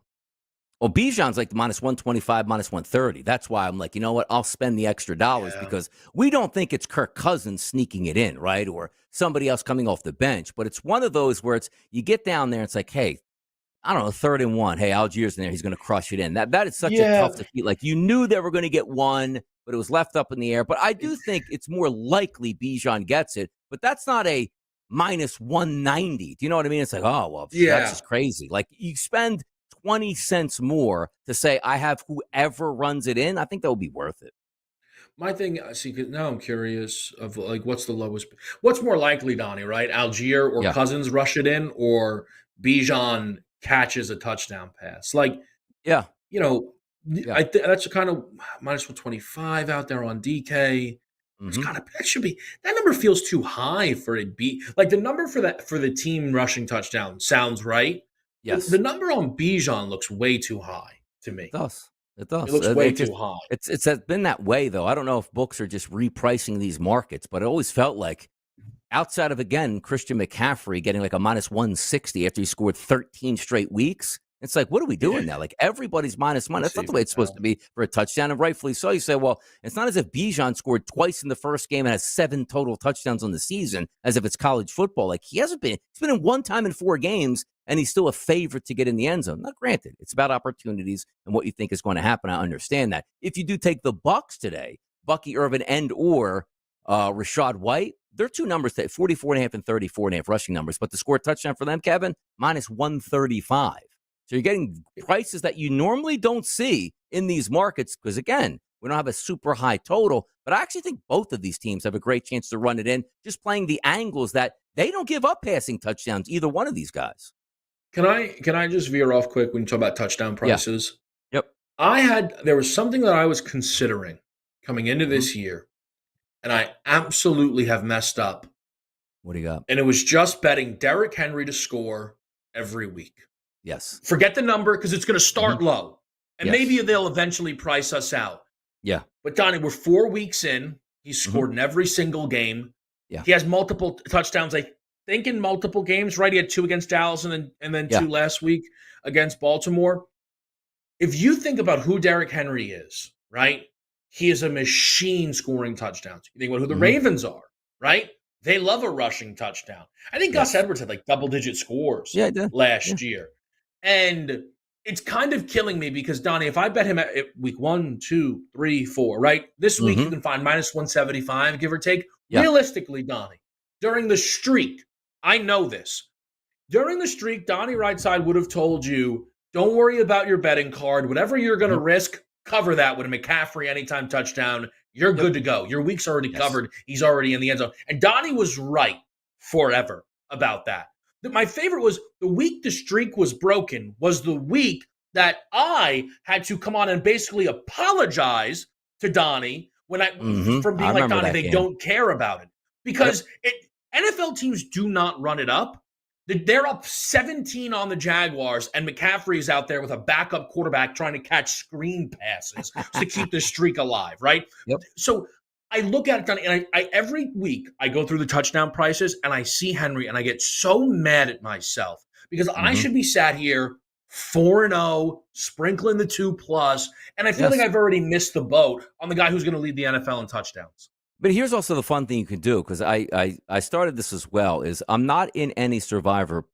Well, Bijan's like the minus 125, minus 130. That's why I'm like, you know what? I'll spend the extra dollars because we don't think it's Kirk Cousins sneaking it in, right? Or somebody else coming off the bench. But it's one of those where you get down there and it's like, hey, I don't know, 3rd and 1. Hey, Algier's in there. He's going to crush it in. That is such a tough defeat. Like you knew they were going to get 1, but it was left up in the air. But I do think it's more likely Bijan gets it. But that's not a minus 190. Do you know what I mean? It's like, oh, well, that's just crazy. Like you spend 20 cents more to say I have whoever runs it in. I think that would be worth it. My thing, see, now I'm curious of like what's the lowest, what's more likely, Donnie, right? Algier or Cousins rush it in, or Bijan catches a touchdown pass. Like, that's kind of minus 125 out there on DK. It's gotta, that number feels too high for it. Like the number for the team rushing touchdown sounds right. Yes. The number on Bijan looks way too high to me. It does. It looks way too high. It's been that way, though. I don't know if books are just repricing these markets, but it always felt like outside of, again, Christian McCaffrey getting like a minus 160 after he scored 13 straight weeks. It's like, what are we doing now? Like everybody's minus money. That's not the way it's supposed to be for a touchdown. And rightfully so. You say, well, it's not as if Bijan scored twice in the first game and has 7 total touchdowns on the season, as if it's college football. Like he's been in 1 time in 4 games, and he's still a favorite to get in the end zone. Now, granted, it's about opportunities and what you think is going to happen. I understand that. If you do take the Bucs today, Bucky Irvin and or Rashad White, they're 2 numbers today, 44.5 and 34.5 rushing numbers. But to score a touchdown for them, Kevin, minus 135. So you're getting prices that you normally don't see in these markets because, again, we don't have a super high total. But I actually think both of these teams have a great chance to run it in, just playing the angles that they don't give up passing touchdowns, either one of these guys. Can I just veer off quick when you talk about touchdown prices? Yeah. Yep. There was something that I was considering coming into this year, and I absolutely have messed up. What do you got? And it was just betting Derrick Henry to score every week. Yes. Forget the number because it's going to start low. And maybe they'll eventually price us out. Yeah. But Donnie, we're 4 weeks in. He's scored in every single game. Yeah. He has multiple touchdowns, I think, in multiple games, right? He had 2 against Dallas and then 2 last week against Baltimore. If you think about who Derrick Henry is, right? He is a machine scoring touchdowns. You think about who the Ravens are, right? They love a rushing touchdown. I think Gus Edwards had like double-digit scores last year. And it's kind of killing me because, Donnie, if I bet him at week 1, 2, 3, 4, right? This week you can find minus 175, give or take. Yeah. Realistically, Donnie, during the streak, I know this. During the streak, Donnie Rightside would have told you, don't worry about your betting card. Whatever you're going to risk, cover that with a McCaffrey anytime touchdown, you're good to go. Your week's already covered. He's already in the end zone. And Donnie was right forever about that. My favorite was the week the streak was broken was the week that I had to come on and basically apologize to Donnie when from being like, Donnie, they don't care about it. Because NFL teams do not run it up. They're up 17 on the Jaguars, and McCaffrey's out there with a backup quarterback trying to catch screen passes to keep the streak alive, right? Yep. So I look at it, Donnie, and I every week I go through the touchdown prices, and I see Henry, and I get so mad at myself because I should be sat here 4-0, sprinkling the 2+, and I feel like I've already missed the boat on the guy who's going to lead the NFL in touchdowns. But here's also the fun thing you can do, because I started this as well, is I'm not in any survivor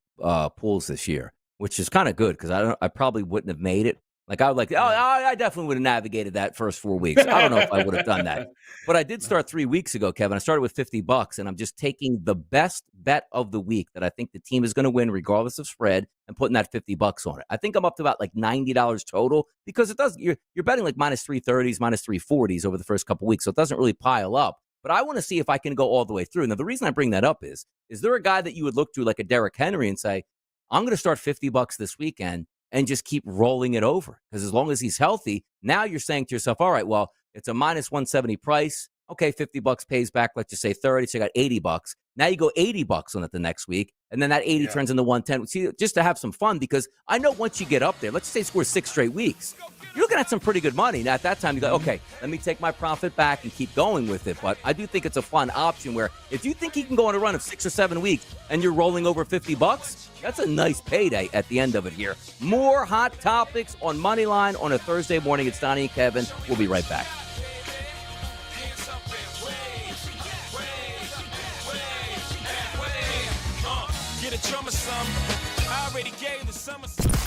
pools this year, which is kind of good because I probably wouldn't have made it. Like I would I definitely would have navigated that first 4 weeks. I don't know if I would have done that. But I did start 3 weeks ago, Kevin. I started with $50, and I'm just taking the best bet of the week that I think the team is going to win regardless of spread and putting that $50 on it. I think I'm up to about like $90 total because it does. You're betting like minus 330s, minus 340s over the first couple weeks, so it doesn't really pile up. But I want to see if I can go all the way through. Now, the reason I bring that up is there a guy that you would look to like a Derrick Henry and say, I'm going to start $50 this weekend and just keep rolling it over? Because as long as he's healthy, now you're saying to yourself, all right, well, it's a minus 170 price. Okay, $50 pays back, let's just say 30, so you got $80. Now you go $80 on it the next week, and then that 80 turns into 110. See, just to have some fun, because I know once you get up there, let's say score 6 straight weeks, you're looking at some pretty good money. Now, at that time, you go, okay, let me take my profit back and keep going with it. But I do think it's a fun option where if you think he can go on a run of 6 or 7 weeks and you're rolling over $50, that's a nice payday at the end of it here. More hot topics on Moneyline on a Thursday morning. It's Donnie and Kevin. We'll be right back.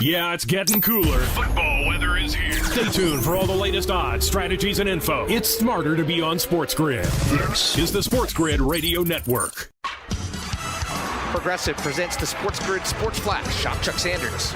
Yeah, it's getting cooler. Football weather is here. Stay tuned for all the latest odds, strategies, and info. It's smarter to be on SportsGrid. This is the SportsGrid Radio Network. Progressive presents the SportsGrid Sports Flash. I'm Chuck Sanders.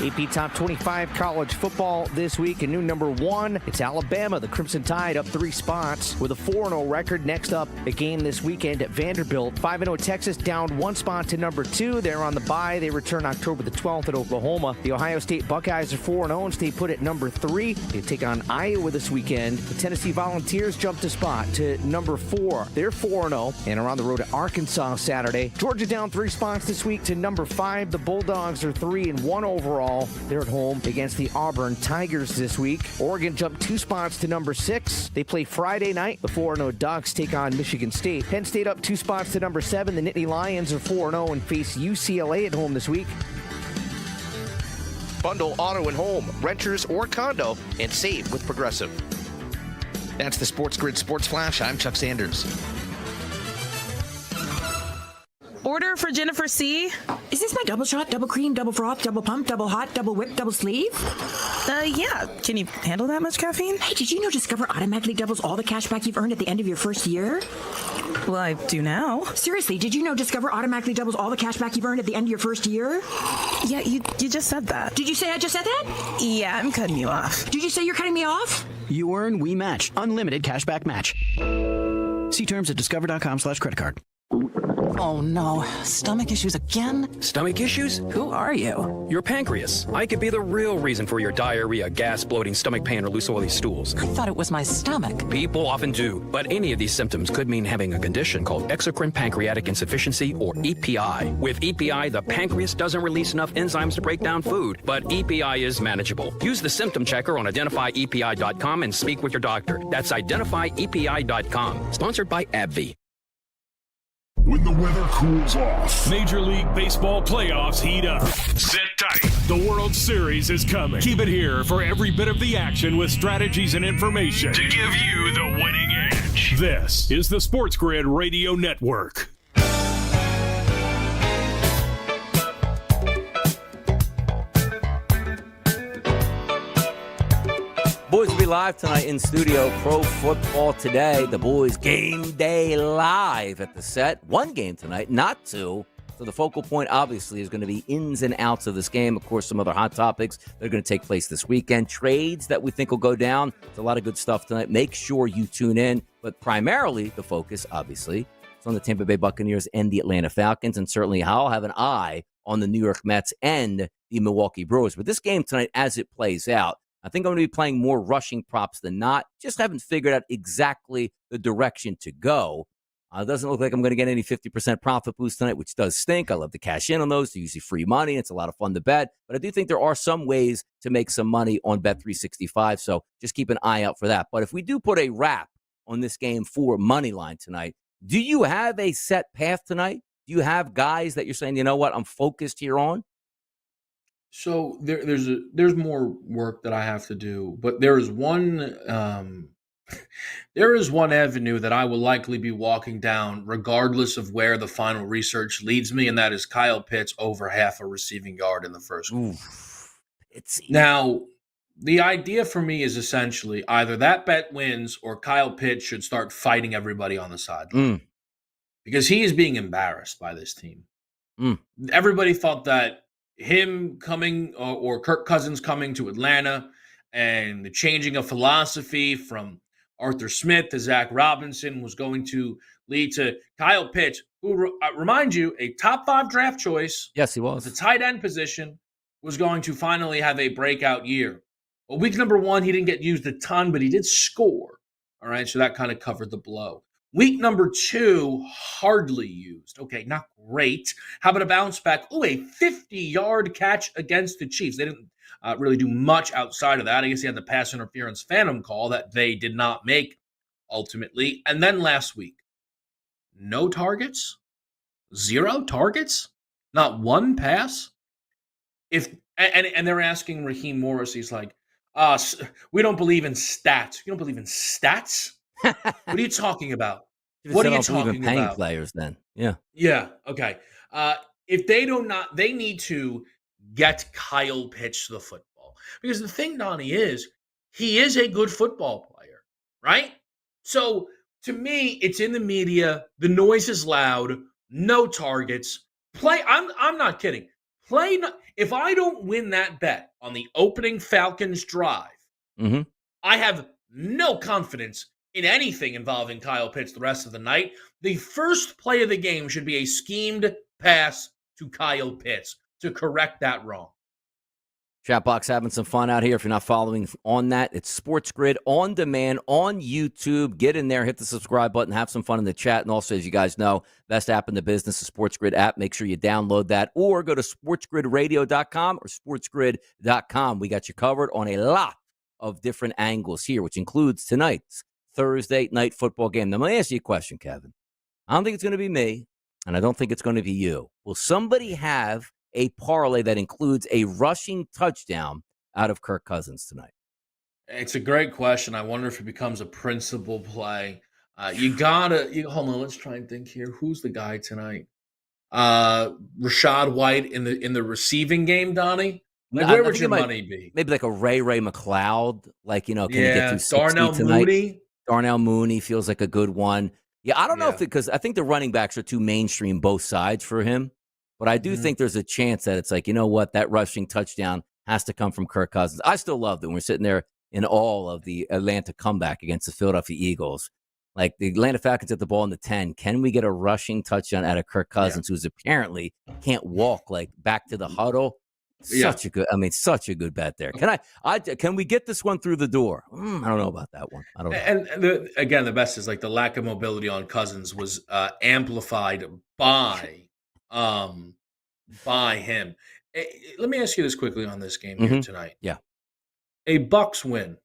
AP Top 25 college football this week. And new number 1, it's Alabama. The Crimson Tide up 3 spots with a 4-0 record. Next up, a game this weekend at Vanderbilt. 5-0 Texas down 1 spot to number 2. They're on the bye. They return October the 12th at Oklahoma. The Ohio State Buckeyes are 4-0 and stay put at number 3. They take on Iowa this weekend. The Tennessee Volunteers jumped a spot to number 4. They're 4-0 and are on the road to Arkansas Saturday. Georgia down 3 spots this week to number 5. The Bulldogs are 3-1 overall. They're at home against the Auburn Tigers this week. Oregon jumped 2 spots to number 6. They play Friday night. The 4-0 Ducks take on Michigan State. Penn State up 2 spots to number 7. The Nittany Lions are 4-0 and face UCLA at home this week. Bundle auto and home, renters or condo, and save with Progressive. That's the SportsGrid Sports Flash. I'm Chuck Sanders. Order for Jennifer C. Is this my double shot, double cream, double froth, double pump, double hot, double whip, double sleeve? Yeah. Can you handle that much caffeine? Hey, did you know Discover automatically doubles all the cash back you've earned at the end of your first year? Well, I do now. Seriously, did you know Discover automatically doubles all the cash back you've earned at the end of your first year? Yeah, you just said that. Did you say I just said that? Yeah, I'm cutting you off. Did you say you're cutting me off? You earn, we match. Unlimited cashback match. See terms at discover.com/creditcard. Oh no, stomach issues again? Stomach issues? Who are you? Your pancreas. I could be the real reason for your diarrhea, gas, bloating, stomach pain, or loose oily stools. I thought it was my stomach. People often do, but any of these symptoms could mean having a condition called exocrine pancreatic insufficiency, or EPI. With EPI, the pancreas doesn't release enough enzymes to break down food, but EPI is manageable. Use the symptom checker on identifyepi.com and speak with your doctor. That's identifyepi.com. Sponsored by AbbVie. When the weather cools off, Major League Baseball playoffs heat up. Sit tight. The World Series is coming. Keep it here for every bit of the action with strategies and information to give you the winning edge. This is the SportsGrid Radio Network. Boys will be live tonight in studio. Pro Football Today. The boys game day live at the set. 1 game tonight, not 2. So the focal point, obviously, is going to be ins and outs of this game. Of course, some other hot topics that are going to take place this weekend. Trades that we think will go down. It's a lot of good stuff tonight. Make sure you tune in. But primarily, the focus, obviously, is on the Tampa Bay Buccaneers and the Atlanta Falcons. And certainly, I'll have an eye on the New York Mets and the Milwaukee Brewers. But this game tonight, as it plays out, I think I'm going to be playing more rushing props than not. Just haven't figured out exactly the direction to go. It doesn't look like I'm going to get any 50% profit boost tonight, which does stink. I love to cash in on those. They're usually free money. It's a lot of fun to bet. But I do think there are some ways to make some money on Bet365, so just keep an eye out for that. But if we do put a wrap on this game for Moneyline tonight, do you have a set path tonight? Do you have guys that you're saying, you know what, I'm focused here on? So there's more work that I have to do, but there is one avenue that I will likely be walking down regardless of where the final research leads me, and that is Kyle Pitts over half a receiving yard in the first quarter. Now, the idea for me is essentially either that bet wins or Kyle Pitts should start fighting everybody on the sideline because he is being embarrassed by this team. Everybody thought that him coming or Kirk Cousins coming to Atlanta and the changing of philosophy from Arthur Smith to Zach Robinson was going to lead to Kyle Pitts, who, remind you, a top 5 draft choice. Yes, he was. The tight end position was going to finally have a breakout year. Well, week number 1, he didn't get used a ton, but he did score. All right, so that kind of covered the blow. Week number 2, hardly used. Okay, not great. How about a bounce back? Oh, a 50-yard catch against the Chiefs. They didn't really do much outside of that. I guess he had the pass interference phantom call that they did not make ultimately. And then last week, no targets, 0 targets, not one pass. And they're asking Raheem Morris, he's like, we don't believe in stats. You don't believe in stats? What are you talking about? What are you talking paying about? Players then, yeah. Okay. If they they need to get Kyle Pitts the football because the thing, Donnie, is he is a good football player, right? So to me, it's in the media. The noise is loud. No targets. Play. I'm not kidding. Play. If I don't win that bet on the opening Falcons drive, I have no confidence in anything involving Kyle Pitts the rest of the night. The first play of the game should be a schemed pass to Kyle Pitts to correct that wrong. Chat box having some fun out here. If you're not following on that, it's SportsGrid on demand on YouTube. Get in there, hit the subscribe button, have some fun in the chat. And also, as you guys know, best app in the business, the SportsGrid app. Make sure you download that or go to sportsgridradio.com or sportsgrid.com. We got you covered on a lot of different angles here, which includes tonight's Thursday night football game. Now, let me ask you a question, Kevin. I don't think it's going to be me, and I don't think it's going to be you. Will somebody have a parlay that includes a rushing touchdown out of Kirk Cousins tonight? It's a great question. I wonder if it becomes a principal play. Hold on. Let's try and think here. Who's the guy tonight? Rashad White in the receiving game, Donnie? Where would your money be? Maybe like a Ray McLeod. Like, can you get to 60 Darnell tonight? Mooney? Darnell Mooney feels like a good one. Yeah, I don't know if because I think the running backs are too mainstream both sides for him. But I do think there's a chance that it's like, you know what, that rushing touchdown has to come from Kirk Cousins. I still love that when we're sitting there in all of the Atlanta comeback against the Philadelphia Eagles. Like the Atlanta Falcons at the ball in the 10. Can we get a rushing touchdown out of Kirk Cousins, who's apparently can't walk like back to the huddle? Such a good bet there. Can we get this one through the door? I don't know about that one. I don't know. And again, the best is like the lack of mobility on Cousins was amplified by him. Let me ask you this quickly on this game here tonight. Yeah. A Bucs win.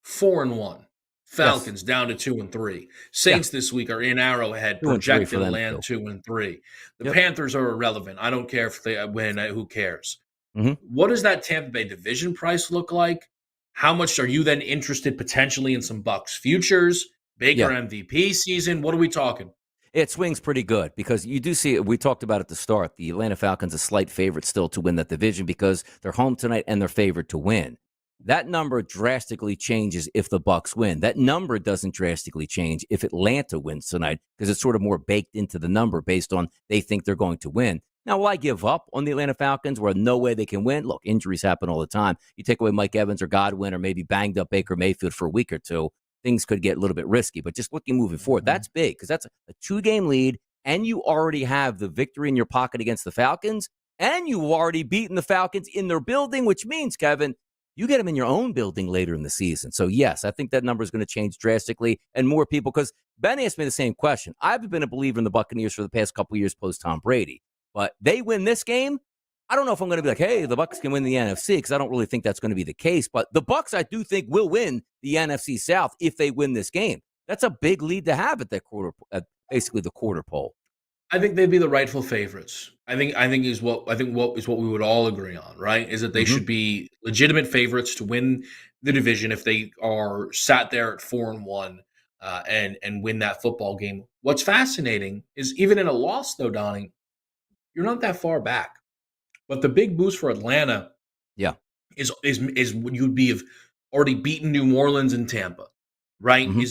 4-1. Falcons down to 2-3. Saints this week are in Arrowhead, projected to land 2-3. The Panthers are irrelevant. I don't care if they win. Who cares? What does that Tampa Bay division price look like? How much are you then interested potentially in some Bucs futures? Baker MVP season? What are we talking? It swings pretty good because you do see, we talked about at the start, the Atlanta Falcons a slight favorite still to win that division because they're home tonight and they're favored to win. that number drastically changes if the Bucs win. That number doesn't drastically change if Atlanta wins tonight because it's sort of more baked into the number based on they think they're going to win. Now, will I give up on the Atlanta Falcons where no way they can win? Look, injuries happen all the time. You take away Mike Evans or Godwin or maybe banged up Baker Mayfield for a week or two, things could get a little bit risky. But just looking moving forward, that's big because that's a 2-game lead, and you already have the victory in your pocket against the Falcons, and you've already beaten the Falcons in their building, which means, Kevin, you get them in your own building later in the season. So, yes, I think that number is going to change drastically, and more people, because Ben asked me the same question. I've been a believer in the Buccaneers for the past couple of years post Tom Brady, but they win this game. I don't know if I'm going to be like, hey, the Bucs can win the NFC, because I don't really think that's going to be the case. But the Bucs, I do think, will win the NFC South if they win this game. That's a big lead to have at that quarter, basically the quarter pole. I think they'd be the rightful favorites. I think what we would all agree on, right? Is that they should be legitimate favorites to win the division if they are sat there at 4-1 and win that football game. What's fascinating is even in a loss, though, Donnie, you're not that far back. But the big boost for Atlanta, is you'd be have already beaten New Orleans and Tampa, right? And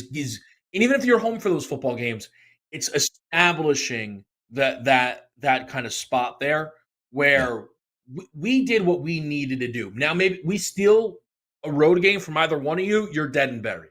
even if you're home for those football games, it's establishing that kind of spot there where we did what we needed to do. Now, maybe we steal a road game from either one of you, you're dead and buried,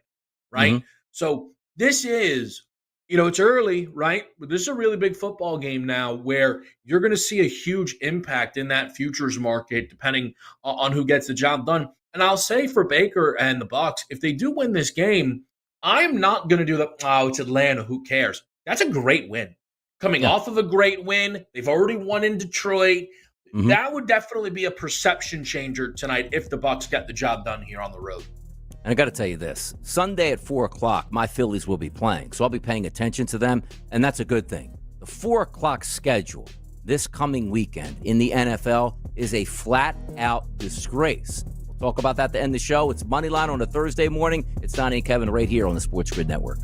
right? So this is, it's early, right? But this is a really big football game now where you're going to see a huge impact in that futures market depending on who gets the job done. And I'll say for Baker and the Bucs, if they do win this game, I'm not going to do it's Atlanta, who cares? That's a great win. Coming off of a great win, they've already won in Detroit. That would definitely be a perception changer tonight if the Bucs get the job done here on the road. And I got to tell you this, Sunday at 4 o'clock, my Phillies will be playing, so I'll be paying attention to them, and that's a good thing. The 4 o'clock schedule this coming weekend in the NFL is a flat-out disgrace. We'll talk about that at the end of the show. It's Moneyline on a Thursday morning. It's Donnie and Kevin right here on the SportsGrid Network.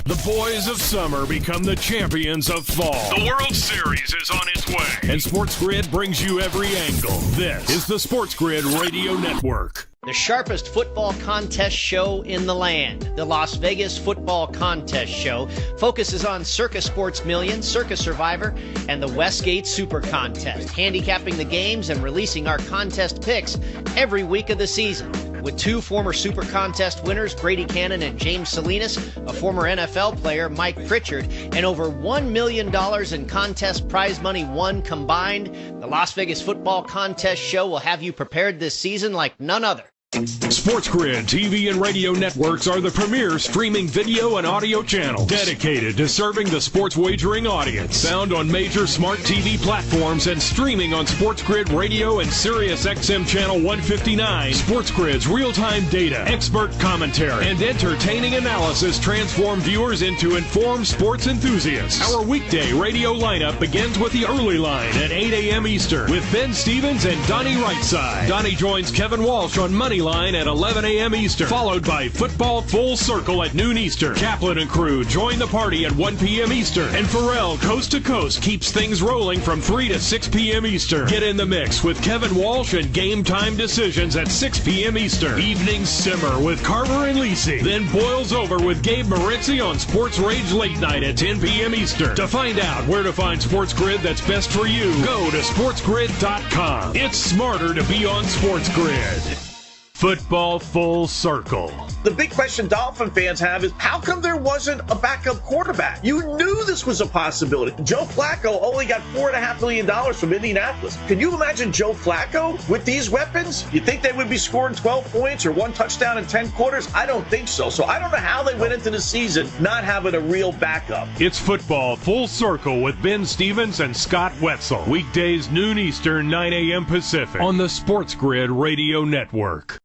The boys of summer become the champions of fall. The World Series is on its way, and SportsGrid brings you every angle. This is the SportsGrid Radio Network. The sharpest football contest show in the land, the Las Vegas Football Contest Show, focuses on Circus Sports Million, Circus Survivor, and the Westgate Super Contest, handicapping the games and releasing our contest picks every week of the season. With 2 former Super Contest winners, Brady Cannon and James Salinas, a former NFL player, Mike Pritchard, and over $1 million in contest prize money won combined, the Las Vegas Football Contest Show will have you prepared this season like none other. SportsGrid TV and radio networks are the premier streaming video and audio channels dedicated to serving the sports wagering audience. Found on major smart TV platforms and streaming on SportsGrid Radio and Sirius XM Channel 159. SportsGrid's real-time data, expert commentary, and entertaining analysis transform viewers into informed sports enthusiasts. Our weekday radio lineup begins with the early line at 8 a.m. Eastern with Ben Stevens and Donnie Rightside. Donnie joins Kevin Walsh on Moneyline at 11 a.m. Eastern, followed by Football Full Circle at noon Eastern. Kaplan and crew join the party at 1 p.m. Eastern, and Pharrell Coast to Coast keeps things rolling from 3 to 6 p.m. Eastern. Get in the mix with Kevin Walsh and Game Time Decisions at 6 p.m. Eastern. Evenings simmer with Carver and Lisi, then boils over with Gabe Moritzi on Sports Rage Late Night at 10 p.m. Eastern. To find out where to find SportsGrid that's best for you, go to sportsgrid.com. It's smarter to be on SportsGrid. Football Full Circle. The big question Dolphin fans have is, how come there wasn't a backup quarterback? You knew this was a possibility. Joe Flacco only got $4.5 million from Indianapolis. Can you imagine Joe Flacco with these weapons? You think they would be scoring 12 points or 1 touchdown in 10 quarters? I don't think so. So I don't know how they went into the season not having a real backup. It's Football Full Circle with Ben Stevens and Scott Wetzel. Weekdays noon Eastern, 9 a.m. Pacific on the SportsGrid Radio Network.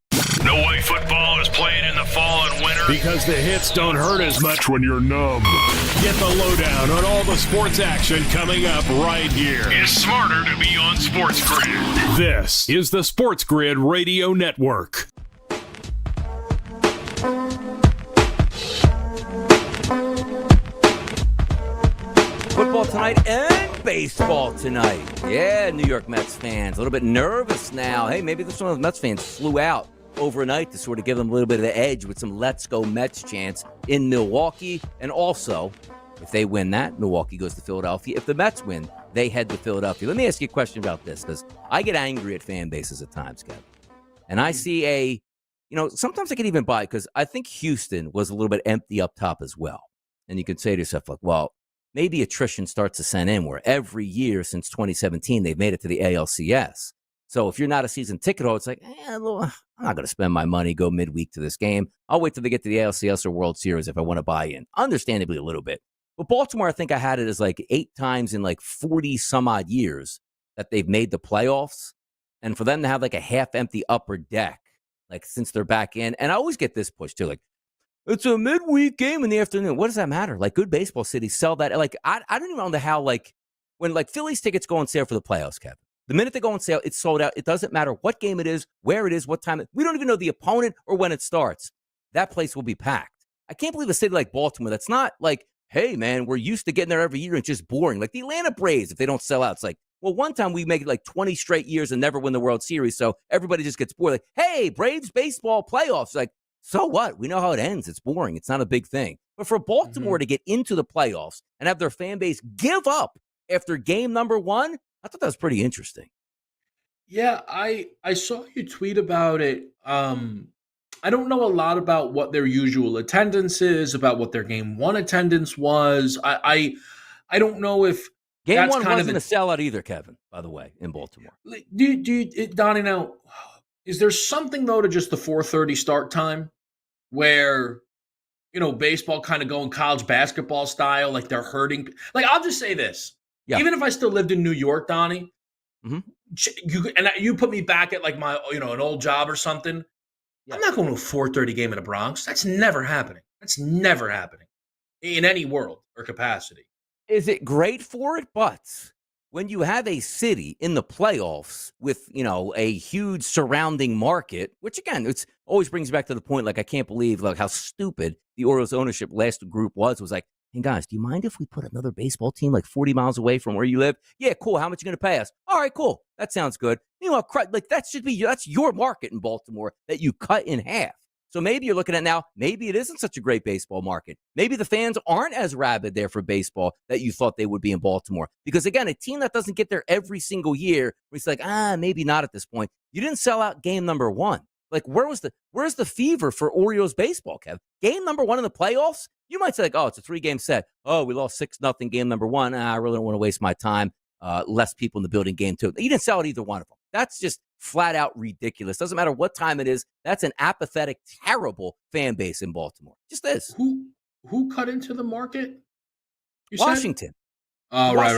No way football is played in the fall and winter because the hits don't hurt as much when you're numb. Get the lowdown on all the sports action coming up right here. It's smarter to be on SportsGrid. This is the SportsGrid Radio Network. football tonight and baseball tonight. Yeah, New York Mets fans, a little bit nervous now. Hey, maybe this one of the Mets fans flew out overnight to sort of give them a little bit of the edge with some Let's Go Mets chants in Milwaukee. And also, if they win that, Milwaukee goes to Philadelphia. If the Mets win, they head to Philadelphia. Let me ask you a question about this, because I get angry at fan bases at times, Kevin. And I see sometimes I can even buy it, because I think Houston was a little bit empty up top as well. And you could say to yourself, like, well, maybe attrition starts to set in where every year since 2017, they've made it to the ALCS. So if you're not a season ticket holder, it's like, I'm not going to spend my money, go midweek to this game. I'll wait till they get to the ALCS or World Series if I want to buy in. Understandably a little bit. But Baltimore, I think I had it as like 8 times in like 40 some odd years that they've made the playoffs. And for them to have like a half empty upper deck, like since they're back in. And I always get this push too, like, it's a midweek game in the afternoon. What does that matter? Like, good baseball cities sell that. Like, I don't even know how, like, when like Phillies tickets go on sale for the playoffs, Kevin. The minute they go on sale, it's sold out. It doesn't matter what game it is, where it is, what time. We don't even know the opponent or when it starts. That place will be packed. I can't believe a city like Baltimore that's not like, hey, man, we're used to getting there every year and it's just boring. Like the Atlanta Braves, if they don't sell out, it's like, well, one time we make it like 20 straight years and never win the World Series, so everybody just gets bored. Like, hey, Braves baseball playoffs. Like, so what? We know how it ends. It's boring. It's not a big thing. But for Baltimore to get into the playoffs and have their fan base give up after game number 1, I thought that was pretty interesting. Yeah, I saw you tweet about it. I don't know a lot about what their usual attendance is, about what their game 1 attendance was. I don't know if game that's 1 kind wasn't of a sellout either, Kevin, by the way, in Baltimore. Donnie, now, is there something, though, to just the 4:30 start time where, baseball kind of going college basketball style, like they're hurting? Like, I'll just say this. Yeah. Even if I still lived in New York, Donnie, you put me back at like my, an old job or something, I'm not going to a 4:30 game in the Bronx. That's never happening. That's never happening in any world or capacity. Is it great for it? But when you have a city in the playoffs with, a huge surrounding market, which again, it's always brings back to the point, like, I can't believe like how stupid the Orioles ownership last group was like, hey guys, do you mind if we put another baseball team like 40 miles away from where you live? Yeah, cool. How much are you going to pay us? All right, cool. That sounds good. Meanwhile, like that's your market in Baltimore that you cut in half. So maybe you're looking at now, maybe it isn't such a great baseball market. Maybe the fans aren't as rabid there for baseball that you thought they would be in Baltimore. Because again, a team that doesn't get there every single year, it's like, maybe not at this point. You didn't sell out game number 1. Like, where's the fever for Orioles baseball, Kev? Game number 1 in the playoffs? You might say, like, oh, it's a 3-game set. Oh, we lost 6-0 game number 1. I really don't want to waste my time. Less people in the building game 2. You didn't sell out either one of them. That's just flat out ridiculous. Doesn't matter what time it is. That's an apathetic, terrible fan base in Baltimore. Just this. Who cut into the market? Washington. Said? Oh, right.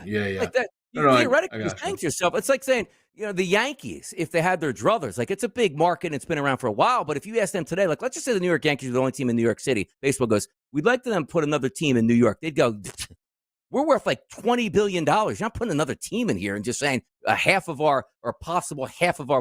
Yeah. Like that. Theoretically, you're saying to yourself, it's like saying, the Yankees, if they had their druthers, like it's a big market and it's been around for a while. But if you ask them today, like let's just say the New York Yankees are the only team in New York City, baseball goes, we'd like them to put another team in New York. They'd go, we're worth like $20 billion. You're not putting another team in here and just saying half of our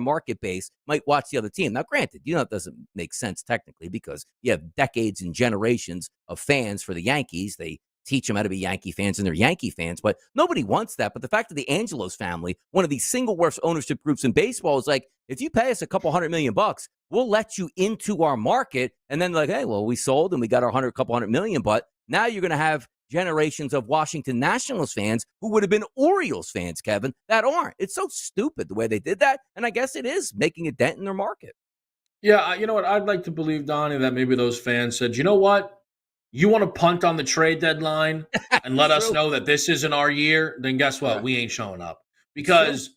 market base might watch the other team. Now, granted, it doesn't make sense technically because you have decades and generations of fans for the Yankees. They teach them how to be Yankee fans and they're Yankee fans, but nobody wants that. But the fact that the Angelos family, one of the single worst ownership groups in baseball, is like, if you pay us a couple $100 million, we'll let you into our market. And then like, hey, well, we sold and we got our couple $100 million, but now you're going to have generations of Washington Nationals fans who would have been Orioles fans, Kevin, that aren't. It's so stupid the way they did that. And I guess it is making a dent in their market. Yeah, you know what? I'd like to believe, Donnie, that maybe those fans said, you know what? You want to punt on the trade deadline and let us know that this isn't our year, then guess what? We ain't showing up. Because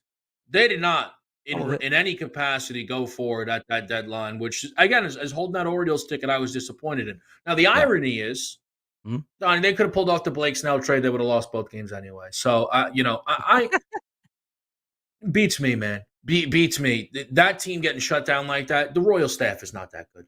they did not, in any capacity, go forward at that deadline, which, again, as holding that Orioles ticket, I was disappointed in. Now, the irony is, Donnie, they could have pulled off the Blake Snell trade. They would have lost both games anyway. So, I beats me, man. Beats me. That team getting shut down like that, the Royal staff is not that good.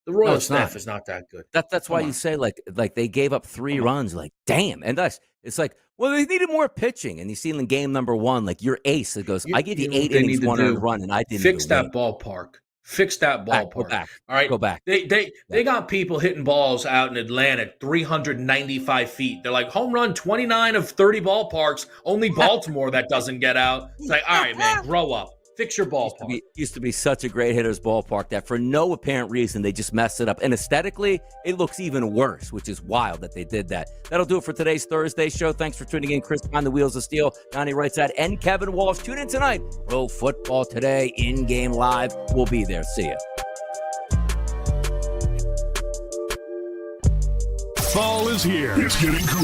The Royal staff is not that good. That's why you say like they gave up 3 runs. Like, damn. And it's like, well, they needed more pitching. And you see in game number 1, like your ace, it goes, I give you 8 innings, 1 run, and I didn't fix that ballpark. Fix that ballpark. Go back. All right. Go back. They got people hitting balls out in Atlanta 395 feet. They're like, home run 29 of 30 ballparks. Only Baltimore that doesn't get out. It's like, all right, man, grow up. Fix your ballpark. Used to be such a great hitter's ballpark that for no apparent reason they just messed it up. And aesthetically, it looks even worse, which is wild that they did that. That'll do it for today's Thursday show. Thanks for tuning in. Chris behind the wheels of steel, Donnie Rightside, and Kevin Walsh. Tune in tonight. Pro Football Today, in-game live. We'll be there. See ya. Fall is here. It's getting cool.